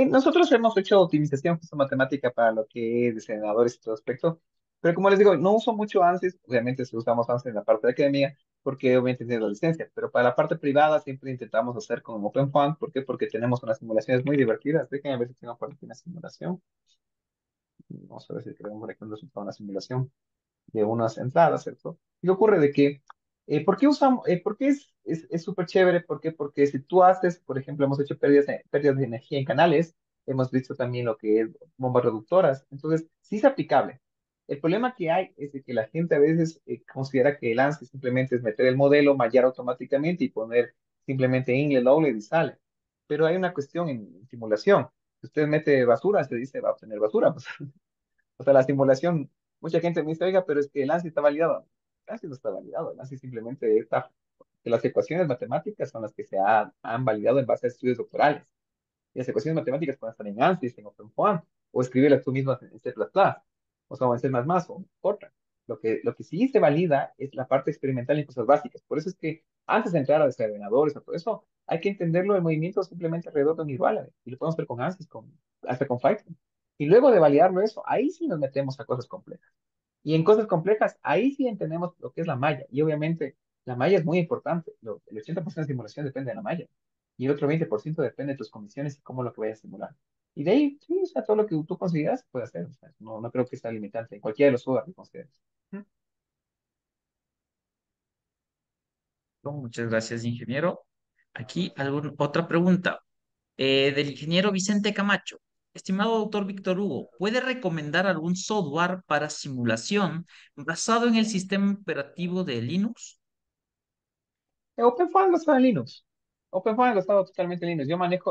Nosotros hemos hecho optimización justo matemática para lo que es diseñadores y todo aspecto, pero como les digo, no uso mucho ANSYS, obviamente si usamos ANSYS en la parte de academia, porque obviamente tiene la licencia, pero para la parte privada siempre intentamos hacer con OpenFOAM. ¿Por qué? Porque tenemos unas simulaciones muy divertidas. Déjenme ver si tengo por aquí una simulación. Vamos a ver si queremos por aquí un resultado de una simulación de unas entradas, ¿cierto? Y ocurre de que, ¿por qué usamos, por qué es súper chévere? ¿Por qué? Porque si tú haces, por ejemplo, hemos hecho pérdidas de energía en canales, hemos visto también lo que es bombas reductoras, entonces sí es aplicable. El problema que hay es de que la gente a veces considera que el ANSYS simplemente es meter el modelo, mallar automáticamente y poner simplemente ingle, lowle y sale. Pero hay una cuestión en simulación. Si usted mete basura, se dice va a obtener basura. Pues. O sea, la simulación, mucha gente me dice, oiga, pero es que el ANSI está validado. El ANSI no está validado, el ANSI simplemente está, que las ecuaciones matemáticas son las que han validado en base a estudios doctorales. Y las ecuaciones matemáticas pueden estar en ANSYS, en OpenFOAM, o escribirlas tú mismo en C++, o sea, o en C++, o en Fortran. Lo que sí se valida es la parte experimental y cosas básicas. Por eso es que antes de entrar a desencadenadores o todo eso, hay que entenderlo el movimiento simplemente alrededor de un igual. Y lo podemos ver con ANSYS, hasta con Python. Y luego de validarlo eso, ahí sí nos metemos a cosas complejas. Y en cosas complejas, ahí sí entendemos lo que es la malla. Y obviamente, la malla es muy importante. El 80% de simulación depende de la malla. Y el otro 20% depende de tus condiciones y cómo lo que vayas a simular. Y de ahí, sí, o sea, todo lo que tú consideras puede hacer. O sea, no creo que sea limitante en cualquiera de los juegos que consideres. Ujú. Muchas gracias, ingeniero. Aquí otra pregunta del ingeniero Vicente Camacho. Estimado doctor Víctor Hugo, ¿puede recomendar algún software para simulación basado en el sistema operativo de Linux? OpenFOAM lo está en Linux. OpenFOAM lo está totalmente en Linux.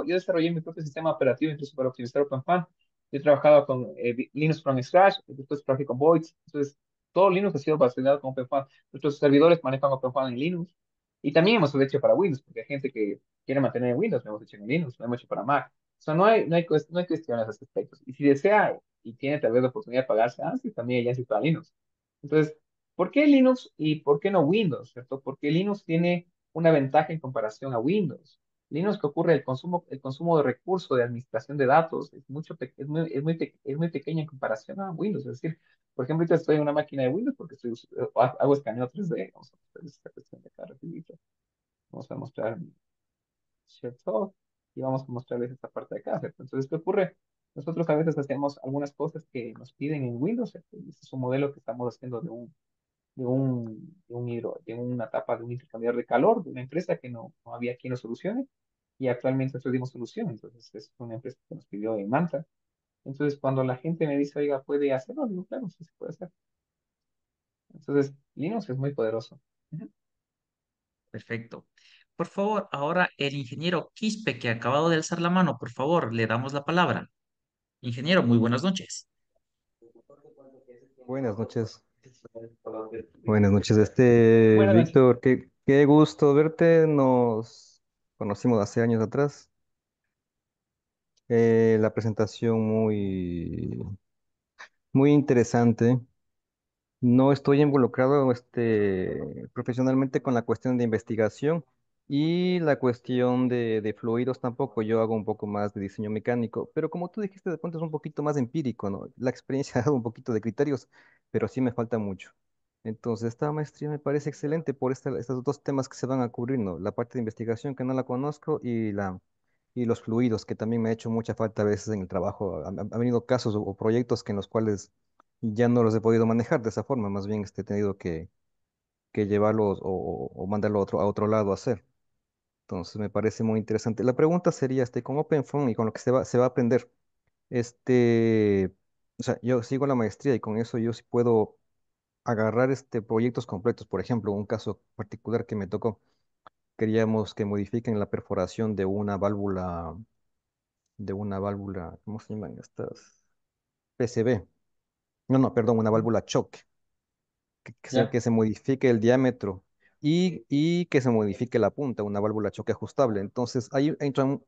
Yo desarrollé mi propio sistema operativo incluso para optimizar OpenFOAM. Yo he trabajado con Linux from scratch, después trabajé con Voids. Entonces, todo Linux ha sido basado con OpenFOAM. Nuestros servidores manejan OpenFOAM en Linux. Y también hemos hecho para Windows, porque hay gente que quiere mantener en Windows, lo hemos hecho en Linux, lo hemos hecho para Mac. O sea, no hay cuestiones a esos aspectos. Y si desea y tiene tal vez la oportunidad de pagarse ANSYS, también hay ANSYS para Linux. Entonces, ¿por qué Linux y por qué no Windows? ¿Cierto? Porque Linux tiene una ventaja en comparación a Windows. Linux que ocurre el consumo de recursos de administración de datos es muy pequeño en comparación a Windows. Es decir, por ejemplo, ahorita estoy en una máquina de Windows porque hago escaneo 3D. Vamos a mostrar esta cuestión de acá rapidito. Vamos a mostrar mi share talk y vamos a mostrarles esta parte de acá, ¿cierto? Entonces, ¿qué ocurre? Nosotros a veces hacemos algunas cosas que nos piden en Windows, ¿cierto? Y este es un modelo que estamos haciendo de una etapa de un intercambiador de calor de una empresa que no había quien lo solucione y actualmente nosotros dimos solución. Entonces, es una empresa que nos pidió en Manta. Entonces, cuando la gente me dice, oiga, ¿puede hacerlo? Digo, claro, sí se puede hacer. Entonces, Linux es muy poderoso. Ujú. Perfecto. Por favor, ahora el ingeniero Quispe, que ha acabado de alzar la mano, por favor, le damos la palabra. Ingeniero, muy buenas noches. Buenas noches. Buenas noches, Buenas noches. Víctor, qué gusto verte. Nos conocimos hace años atrás. La presentación muy interesante. No estoy involucrado profesionalmente con la cuestión de investigación y la cuestión de fluidos tampoco. Yo hago un poco más de diseño mecánico, pero como tú dijiste, de pronto es un poquito más empírico, ¿no? La experiencia ha dado un poquito de criterios, pero sí me falta mucho. Entonces, esta maestría me parece excelente por estos dos temas que se van a cubrir, ¿no? La parte de investigación que no la conozco y los fluidos, que también me ha hecho mucha falta a veces en el trabajo. Ha venido casos o proyectos que en los cuales ya no los he podido manejar de esa forma, más bien he tenido que llevarlos o mandarlo a otro lado a hacer. Entonces me parece muy interesante. La pregunta sería, con OpenFOAM y con lo que se va a aprender, este, o sea, yo sigo la maestría y con eso yo sí puedo agarrar proyectos completos. Por ejemplo, un caso particular que me tocó, queríamos que modifiquen la perforación de una válvula, ¿cómo se llaman estas? PCB. No, no, perdón, una válvula choque. Ya, Que se modifique el diámetro y que se modifique la punta, una válvula choque ajustable. Entonces, ahí entran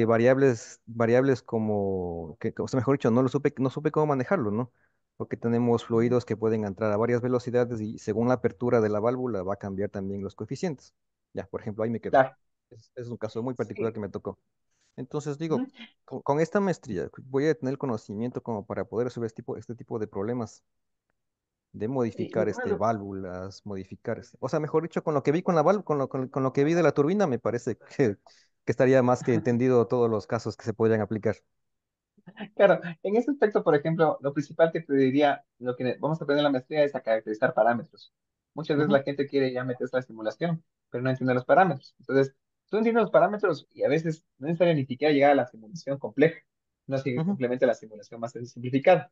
variables como, o sea, mejor dicho, no supe cómo manejarlo, ¿no? Porque tenemos fluidos que pueden entrar a varias velocidades y según la apertura de la válvula va a cambiar también los coeficientes. Ya, por ejemplo, ahí me quedo. claro. Es un caso muy particular Sí. que me tocó. Entonces digo, Ujú. con esta maestría voy a tener el conocimiento como para poder resolver este tipo de problemas de Sí, modificar válvulas, o sea, mejor dicho, con lo que vi con la válvula, con lo que vi de la turbina, me parece que estaría más que entendido todos los casos que se podrían aplicar. Claro, en ese aspecto, por ejemplo, lo principal que te diría, lo que vamos a aprender en la maestría es a caracterizar parámetros. Muchas veces Ujú, la gente quiere ya meterse a la simulación, pero no entiende los parámetros. Entonces, tú entiendes los parámetros y a veces no es necesario ni siquiera llegar a la simulación compleja, no ujú, simplemente a la simulación más simplificada.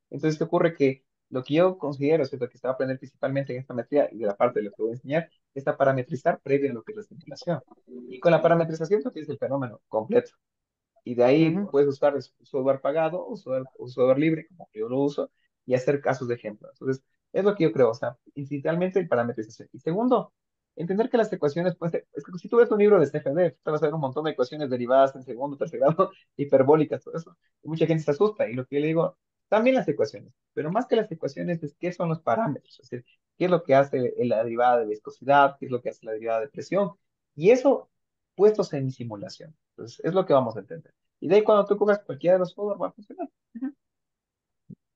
Entonces, ¿qué ocurre? Que Lo que yo considero, ¿cierto? Que se va a aprender principalmente en esta maestría y de la parte de lo que voy a enseñar, es a parametrizar previo a lo que es la simulación. Y con la parametrización tú tienes el fenómeno completo. Y de ahí Ujú. puedes usar software pagado o software libre, como yo lo uso, y hacer casos de ejemplo. Entonces, es lo que yo creo, o sea, inicialmente el parametrización. Y segundo, entender que las ecuaciones, pues, es que si tú ves un libro de CFD, te vas a ver un montón de ecuaciones derivadas en segundo, tercer grado, hiperbólicas, todo eso. Y mucha gente se asusta. Y lo que yo le digo, también las ecuaciones, pero más que las ecuaciones es qué son los parámetros, es decir, qué es lo que hace la derivada de viscosidad, qué es lo que hace la derivada de presión. Y eso puestos en simulación. Entonces, es lo que vamos a entender. Y de ahí cuando tú cojas cualquiera de los software va a funcionar. Ujú.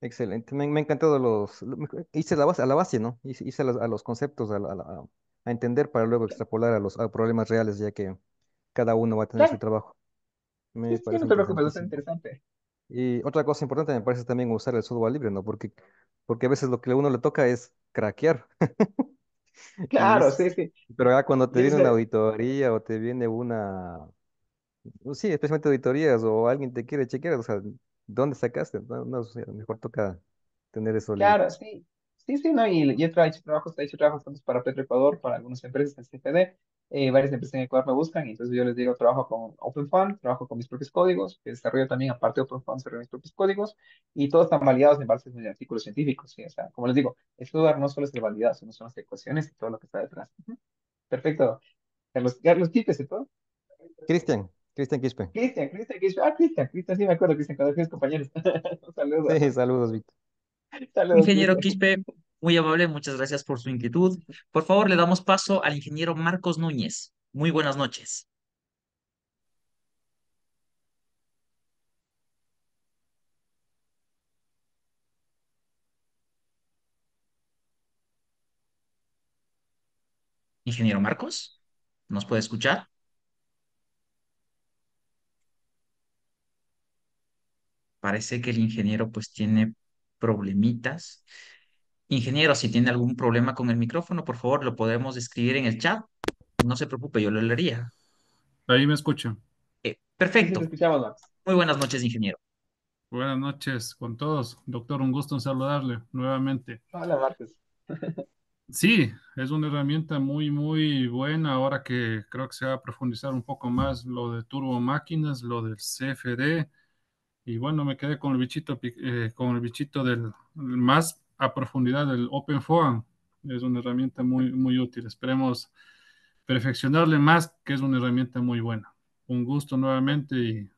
Excelente, me ha encantado hice la base, a la base, ¿no? Hice a los conceptos, a entender para luego extrapolar a problemas reales, ya que cada uno va a tener su Claro, trabajo. sí, Me sí, parece no te preocupes, es interesantísimo. interesante. Y otra cosa importante me parece también usar el software libre, ¿no? Porque a veces lo que a uno le toca es craquear. Y Claro, sí, sí. pero ya cuando te Yo viene una sé, auditoría o te viene pues sí, especialmente auditorías o alguien te quiere chequear, o sea, ¿dónde sacaste? No, no, o sea, mejor toca tener eso libre. claro, sí. Sí, sí, no, y he hecho trabajos tanto para Petroecuador, para algunas empresas en CFD, varias empresas en Ecuador me buscan, y entonces yo les digo, trabajo con OpenFund, trabajo con mis propios códigos, que desarrollo también, aparte de OpenFund, desarrollo mis propios códigos, y todos están validados en bases de artículos científicos, ¿sí? O sea, como les digo, el software no solo es el validado, sino son las ecuaciones y todo lo que está detrás. Ujú. Perfecto. Carlos Quipes y todo. Cristian Quispe. Cristian, sí me acuerdo, Cristian, cuando fuimos compañeros. Un saludo, Sí, saludos, Víctor. saludos, Ingeniero Cristian. Quispe, muy amable, muchas gracias por su inquietud. Por favor, le damos paso al ingeniero Marcos Núñez. Muy buenas noches. Ingeniero Marcos, ¿nos puede escuchar? Parece que el ingeniero pues tiene problemitas. Ingeniero, si tiene algún problema con el micrófono, por favor, lo podemos escribir en el chat. No se preocupe, yo lo leería. Ahí me escucho. Sí, sí, te Perfecto. escuchamos, Max. Muy buenas noches, ingeniero. Buenas noches con todos. Doctor, un gusto en saludarle nuevamente. Hola, Marcos. Sí, es una herramienta muy, muy buena ahora que creo que se va a profundizar un poco más lo de turbomáquinas, lo del CFD. Y bueno, me quedé con el bichito, con el bichito del más a profundidad del OpenFOAM. Es una herramienta muy, muy útil. Esperemos perfeccionarle más, que es una herramienta muy buena. Un gusto nuevamente y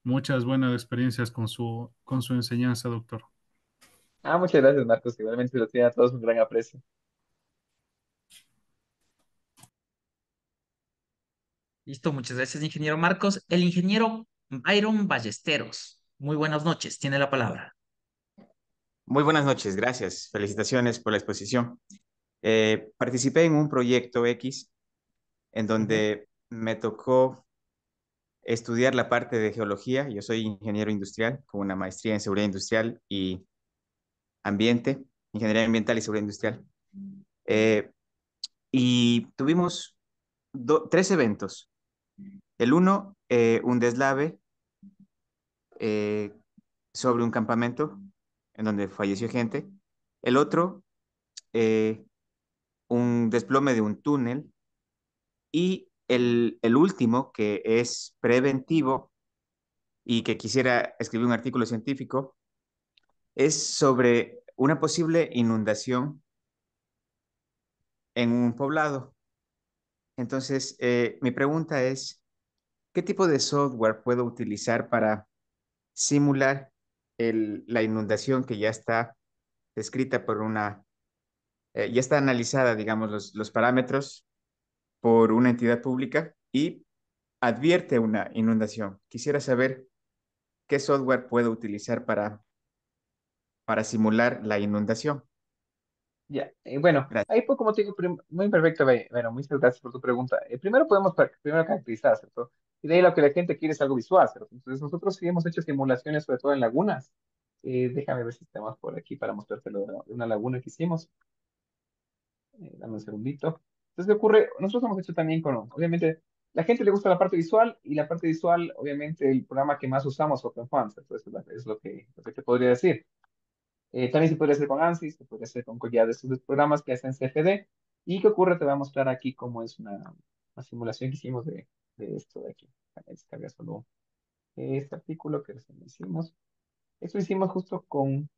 muchas buenas experiencias con su enseñanza, doctor. Muchas gracias, Marcos. Igualmente lo tiene a todos un gran aprecio. Listo, muchas gracias, ingeniero Marcos. El ingeniero Byron Ballesteros. Muy buenas noches, tiene la palabra. Muy buenas noches, gracias. Felicitaciones por la exposición. Participé en un proyecto X en Ujú. donde me tocó estudiar la parte de geología. Yo soy ingeniero industrial con una maestría en seguridad industrial y ambiente, ingeniería ambiental y seguridad industrial. Eh, y tuvimos tres eventos. El uno, un deslave eh, sobre un campamento en donde falleció gente. El otro, eh, un desplome de un túnel. Y el último, que es preventivo y que quisiera escribir un artículo científico, es sobre una posible inundación en un poblado. Entonces, mi pregunta es, ¿qué tipo de software puedo utilizar para simular la inundación que ya está descrita por ya está analizada, digamos, los parámetros por una entidad pública y advierte una inundación? Quisiera saber qué software puedo utilizar para simular la inundación. Ya, bueno, Gracias. ahí pues como te digo, muy perfecto, bueno, muchas gracias por tu pregunta. Primero podemos primero caracterizar, ¿cierto? Y de ahí lo que la gente quiere es algo visual, ¿cierto? Entonces nosotros sí hemos hecho simulaciones, sobre todo en lagunas. Déjame ver si estamos por aquí para mostrártelo de una laguna que hicimos. Dame un segundito. Entonces, ¿qué ocurre? Nosotros hemos hecho también con, obviamente, la gente le gusta la parte visual y la parte visual, obviamente, el programa que más usamos, OpenFont, ¿cierto? Eso es lo que te podría decir. También se puede hacer con ANSYS, se puede hacer con cualquiera de estos programas que hacen CFD. ¿Y qué ocurre? Te voy a mostrar aquí cómo es una simulación que hicimos de esto de aquí. Voy a descargar solo este artículo que recién hicimos. Esto hicimos justo con...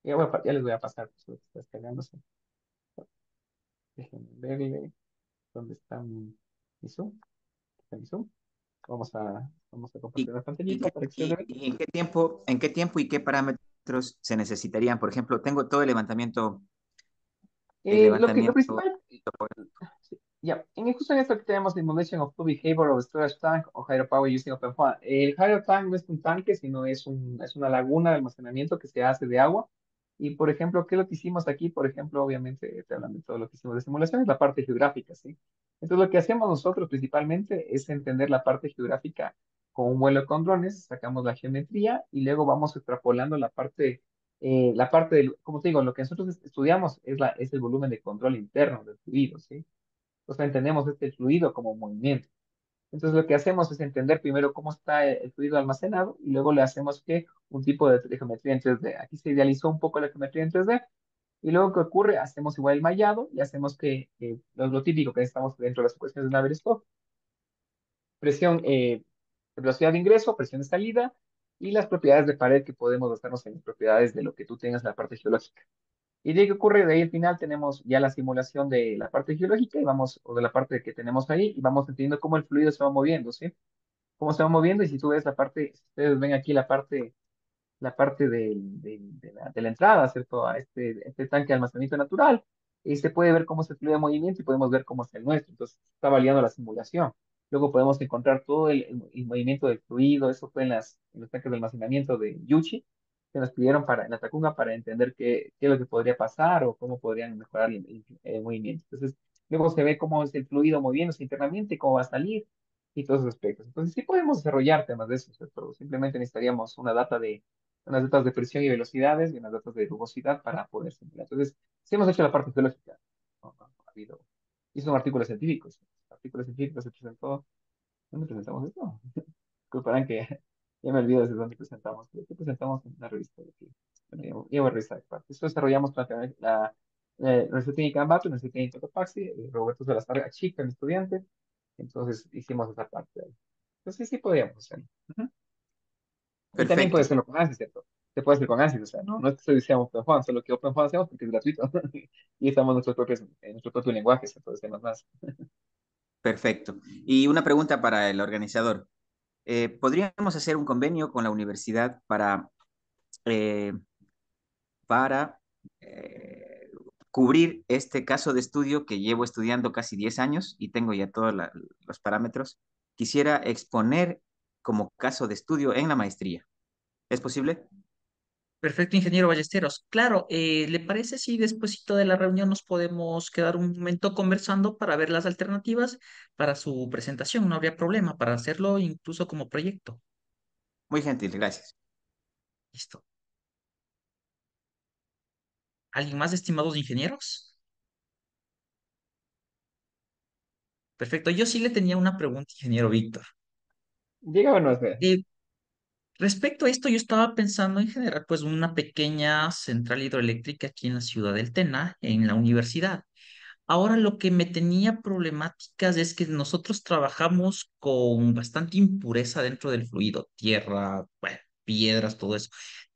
Ya les voy a pasar pues, lo que está descargándose. Déjenme verle dónde está mi Zoom. Aquí está mi Zoom. Vamos a compartir ¿Y, la pantallita para que ustedes vean. y en qué tiempo y qué parámetros se necesitarían? Por ejemplo, tengo todo el Lo levantamiento. principal, sí, ya, justo en esto que tenemos Simulation of Fluid Behavior of Storage Tank o Hydropower Using OpenFOAM. El Hydro Tank no es un tanque, sino es una laguna de almacenamiento que se hace de agua. Y, por ejemplo, ¿qué es lo que hicimos aquí? Por ejemplo, obviamente, te hablan de todo lo que hicimos de simulación, es la parte geográfica, ¿sí? Entonces, lo que hacemos nosotros principalmente es entender la parte geográfica con un vuelo con drones, sacamos la geometría y luego vamos extrapolando la parte del, como te digo, lo que nosotros estudiamos es el volumen de control interno del fluido, ¿sí? O sea, entendemos este fluido como movimiento. Entonces, lo que hacemos es entender primero cómo está el fluido almacenado y luego le hacemos que un tipo de geometría en 3D. Aquí se idealizó un poco la geometría en 3D y luego, ¿qué ocurre? Hacemos igual el mallado y hacemos que lo típico que estamos dentro de las ecuaciones de Navier-Stokes, presión, velocidad de ingreso, presión de salida y las propiedades de pared que podemos basarnos en las propiedades de lo que tú tengas en la parte geológica. ¿Y de qué ocurre? De ahí al final tenemos ya la simulación de la parte geológica y vamos, o de la parte que tenemos ahí, y vamos entendiendo cómo el fluido se va moviendo, ¿sí? Cómo se va moviendo, y si tú ves la parte, si ustedes ven aquí la parte de la entrada, ¿cierto? A este tanque de almacenamiento natural. Y se puede ver cómo se fluye el movimiento y podemos ver cómo es el nuestro. Entonces, está validando la simulación. Luego podemos encontrar todo el movimiento del fluido. Eso fue en los tanques de almacenamiento de Yuchi, que nos pidieron en la Tacunga para entender qué es lo que podría pasar o cómo podrían mejorar el movimiento. Entonces, luego se ve cómo es el fluido moviéndose internamente, cómo va a salir y todos esos aspectos. Entonces, sí podemos desarrollar temas de eso, ¿cierto? Simplemente necesitaríamos unas datas de presión y velocidades y unas datas de rugosidad para poder simular. Entonces, sí hemos hecho la parte geológica. Ha habido, hizo un artículo científico. Sí. Artículo científico se presentó. ¿Dónde presentamos esto? Disculparán que ya me olvido desde dónde presentamos. Creo que presentamos en una revista de aquí. Bueno, llevo a revisar. Esto desarrollamos la receta técnica en Bato, receta técnica en Cotopaxi, Roberto Salazar Achica, mi estudiante. Entonces hicimos esa parte ahí. Entonces sí podríamos hacerlo. Ujú. Y también puede Perfecto, hacerlo con ANSYS, ¿cierto? Se puede hacer con ANSYS, o sea, no es que estoy diciendo OpenFOAM, solo que OpenFOAM hacemos porque es gratuito y estamos en nuestro propio lenguaje, ¿cierto? Temas más. perfecto. Y una pregunta para el organizador. ¿Podríamos hacer un convenio con la universidad eh, para cubrir este caso de estudio que llevo estudiando casi 10 años y tengo ya todos los parámetros? Quisiera exponer como caso de estudio en la maestría. ¿Es posible? Perfecto, ingeniero Ballesteros. Claro, ¿le parece si despuesito de la reunión nos podemos quedar un momento conversando para ver las alternativas para su presentación? No habría problema para hacerlo incluso como proyecto. Muy gentil, gracias. Listo. ¿Alguien más, estimados ingenieros? Perfecto. Yo sí le tenía una pregunta, ingeniero Víctor. Llega o no es ver. Eh, Respecto a esto, yo estaba pensando en generar pues una pequeña central hidroeléctrica aquí en la ciudad del Tena, en la universidad. Ahora lo que me tenía problemáticas es que nosotros trabajamos con bastante impureza dentro del fluido, tierra, bueno, piedras, todo eso.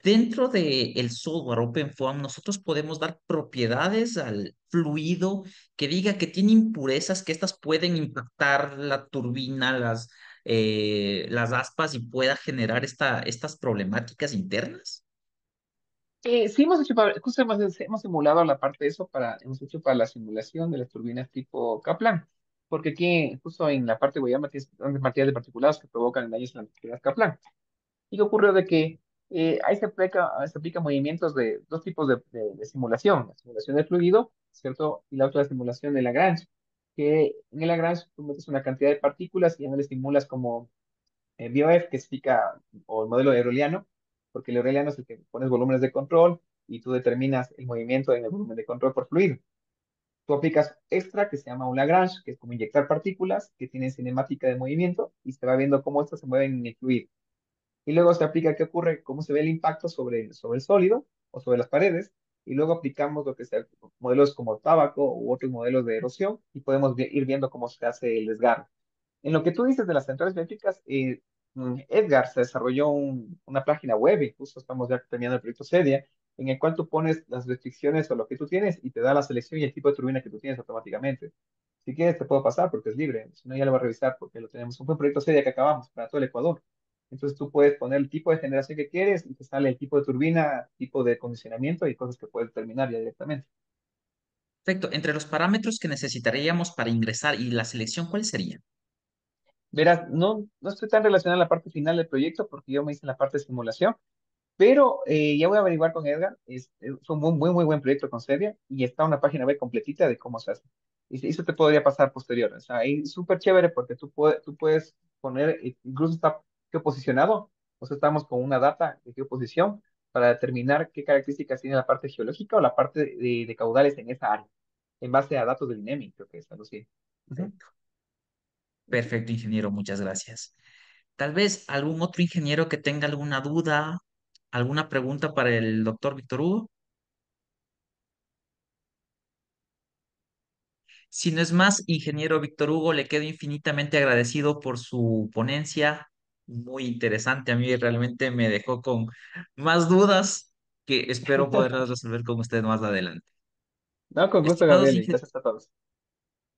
Dentro del software OpenFOAM, nosotros podemos dar propiedades al fluido que diga que tiene impurezas, que estas pueden impactar la turbina, las aspas y pueda generar estas problemáticas internas. Sí, justo hemos simulado la parte de eso hemos hecho para la simulación de las turbinas tipo Kaplan, porque aquí, justo en la parte de Guayama, tienes grandes materiales de particulados que provocan daños en las turbinas Kaplan. ¿Y qué ocurrió? De que ahí se aplica movimientos de dos tipos de simulación, la simulación del fluido, ¿cierto? Y la otra la simulación de Lagrange, que en el Lagrange tú metes una cantidad de partículas y ya no le simulas como BOF, que significa, o el modelo eureliano, porque el eureliano es el que pones volúmenes de control y tú determinas el movimiento en el volumen de control por fluido. Tú aplicas extra, que se llama un Lagrange, que es como inyectar partículas que tienen cinemática de movimiento y se va viendo cómo estas se mueven en el fluido. y luego se aplica qué ocurre, cómo se ve el impacto sobre el sólido o sobre las paredes, y luego aplicamos lo que sea, modelos como tabaco u otros modelos de erosión, y podemos ir viendo cómo se hace el desgarro. En lo que tú dices de las centrales bioéticas, Edgar se desarrolló una página web, incluso estamos ya terminando el proyecto Sedia, en el cual tú pones las restricciones o lo que tú tienes y te da la selección y el tipo de turbina que tú tienes automáticamente. Si quieres, te puedo pasar porque es libre, si no, ya lo voy a revisar porque lo tenemos. Un proyecto Sedia que acabamos para todo el Ecuador. Entonces tú puedes poner el tipo de generación que quieres y te sale el tipo de turbina, tipo de condicionamiento y cosas que puedes determinar ya directamente. Perfecto. Entre los parámetros que necesitaríamos para ingresar y la selección, ¿cuáles serían? Verás, no estoy tan relacionado a la parte final del proyecto porque yo me hice en la parte de simulación. Pero ya voy a averiguar con Edgar. Fue un muy buen proyecto con Seria y está una página web completita de cómo se hace. Y eso te podría pasar posterior. O sea, ahí súper chévere porque tú puedes poner, incluso está geoposicionado. O sea, estamos con una data de geoposición para determinar qué características tiene la parte geológica o la parte de caudales en esa área, en base a datos del INEMI, creo que es algo así. Ujú. Perfecto, ingeniero, muchas gracias. Tal vez algún otro ingeniero que tenga alguna duda, alguna pregunta para el doctor Víctor Hugo. Si no es más, ingeniero Víctor Hugo, le quedo infinitamente agradecido por su ponencia, muy interesante. A mí realmente me dejó con más dudas que espero poderlas resolver con usted más adelante. No, con gusto, Estimados, Gabriel, y gracias a todos.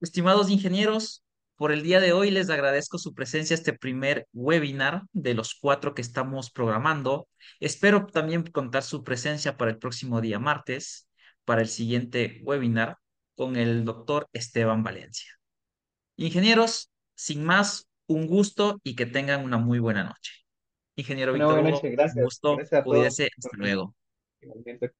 estimados ingenieros, por el día de hoy les agradezco su presencia a este primer webinar de los 4 que estamos programando. Espero también contar su presencia para el próximo día martes, para el siguiente webinar con el doctor Esteban Valencia. Ingenieros, sin más, un gusto y que tengan una muy buena noche. Ingeniero Una Víctor buena Hugo, noche, un gracias. gusto, Gracias a todos cuídese, por hasta venir. luego. Igualmente.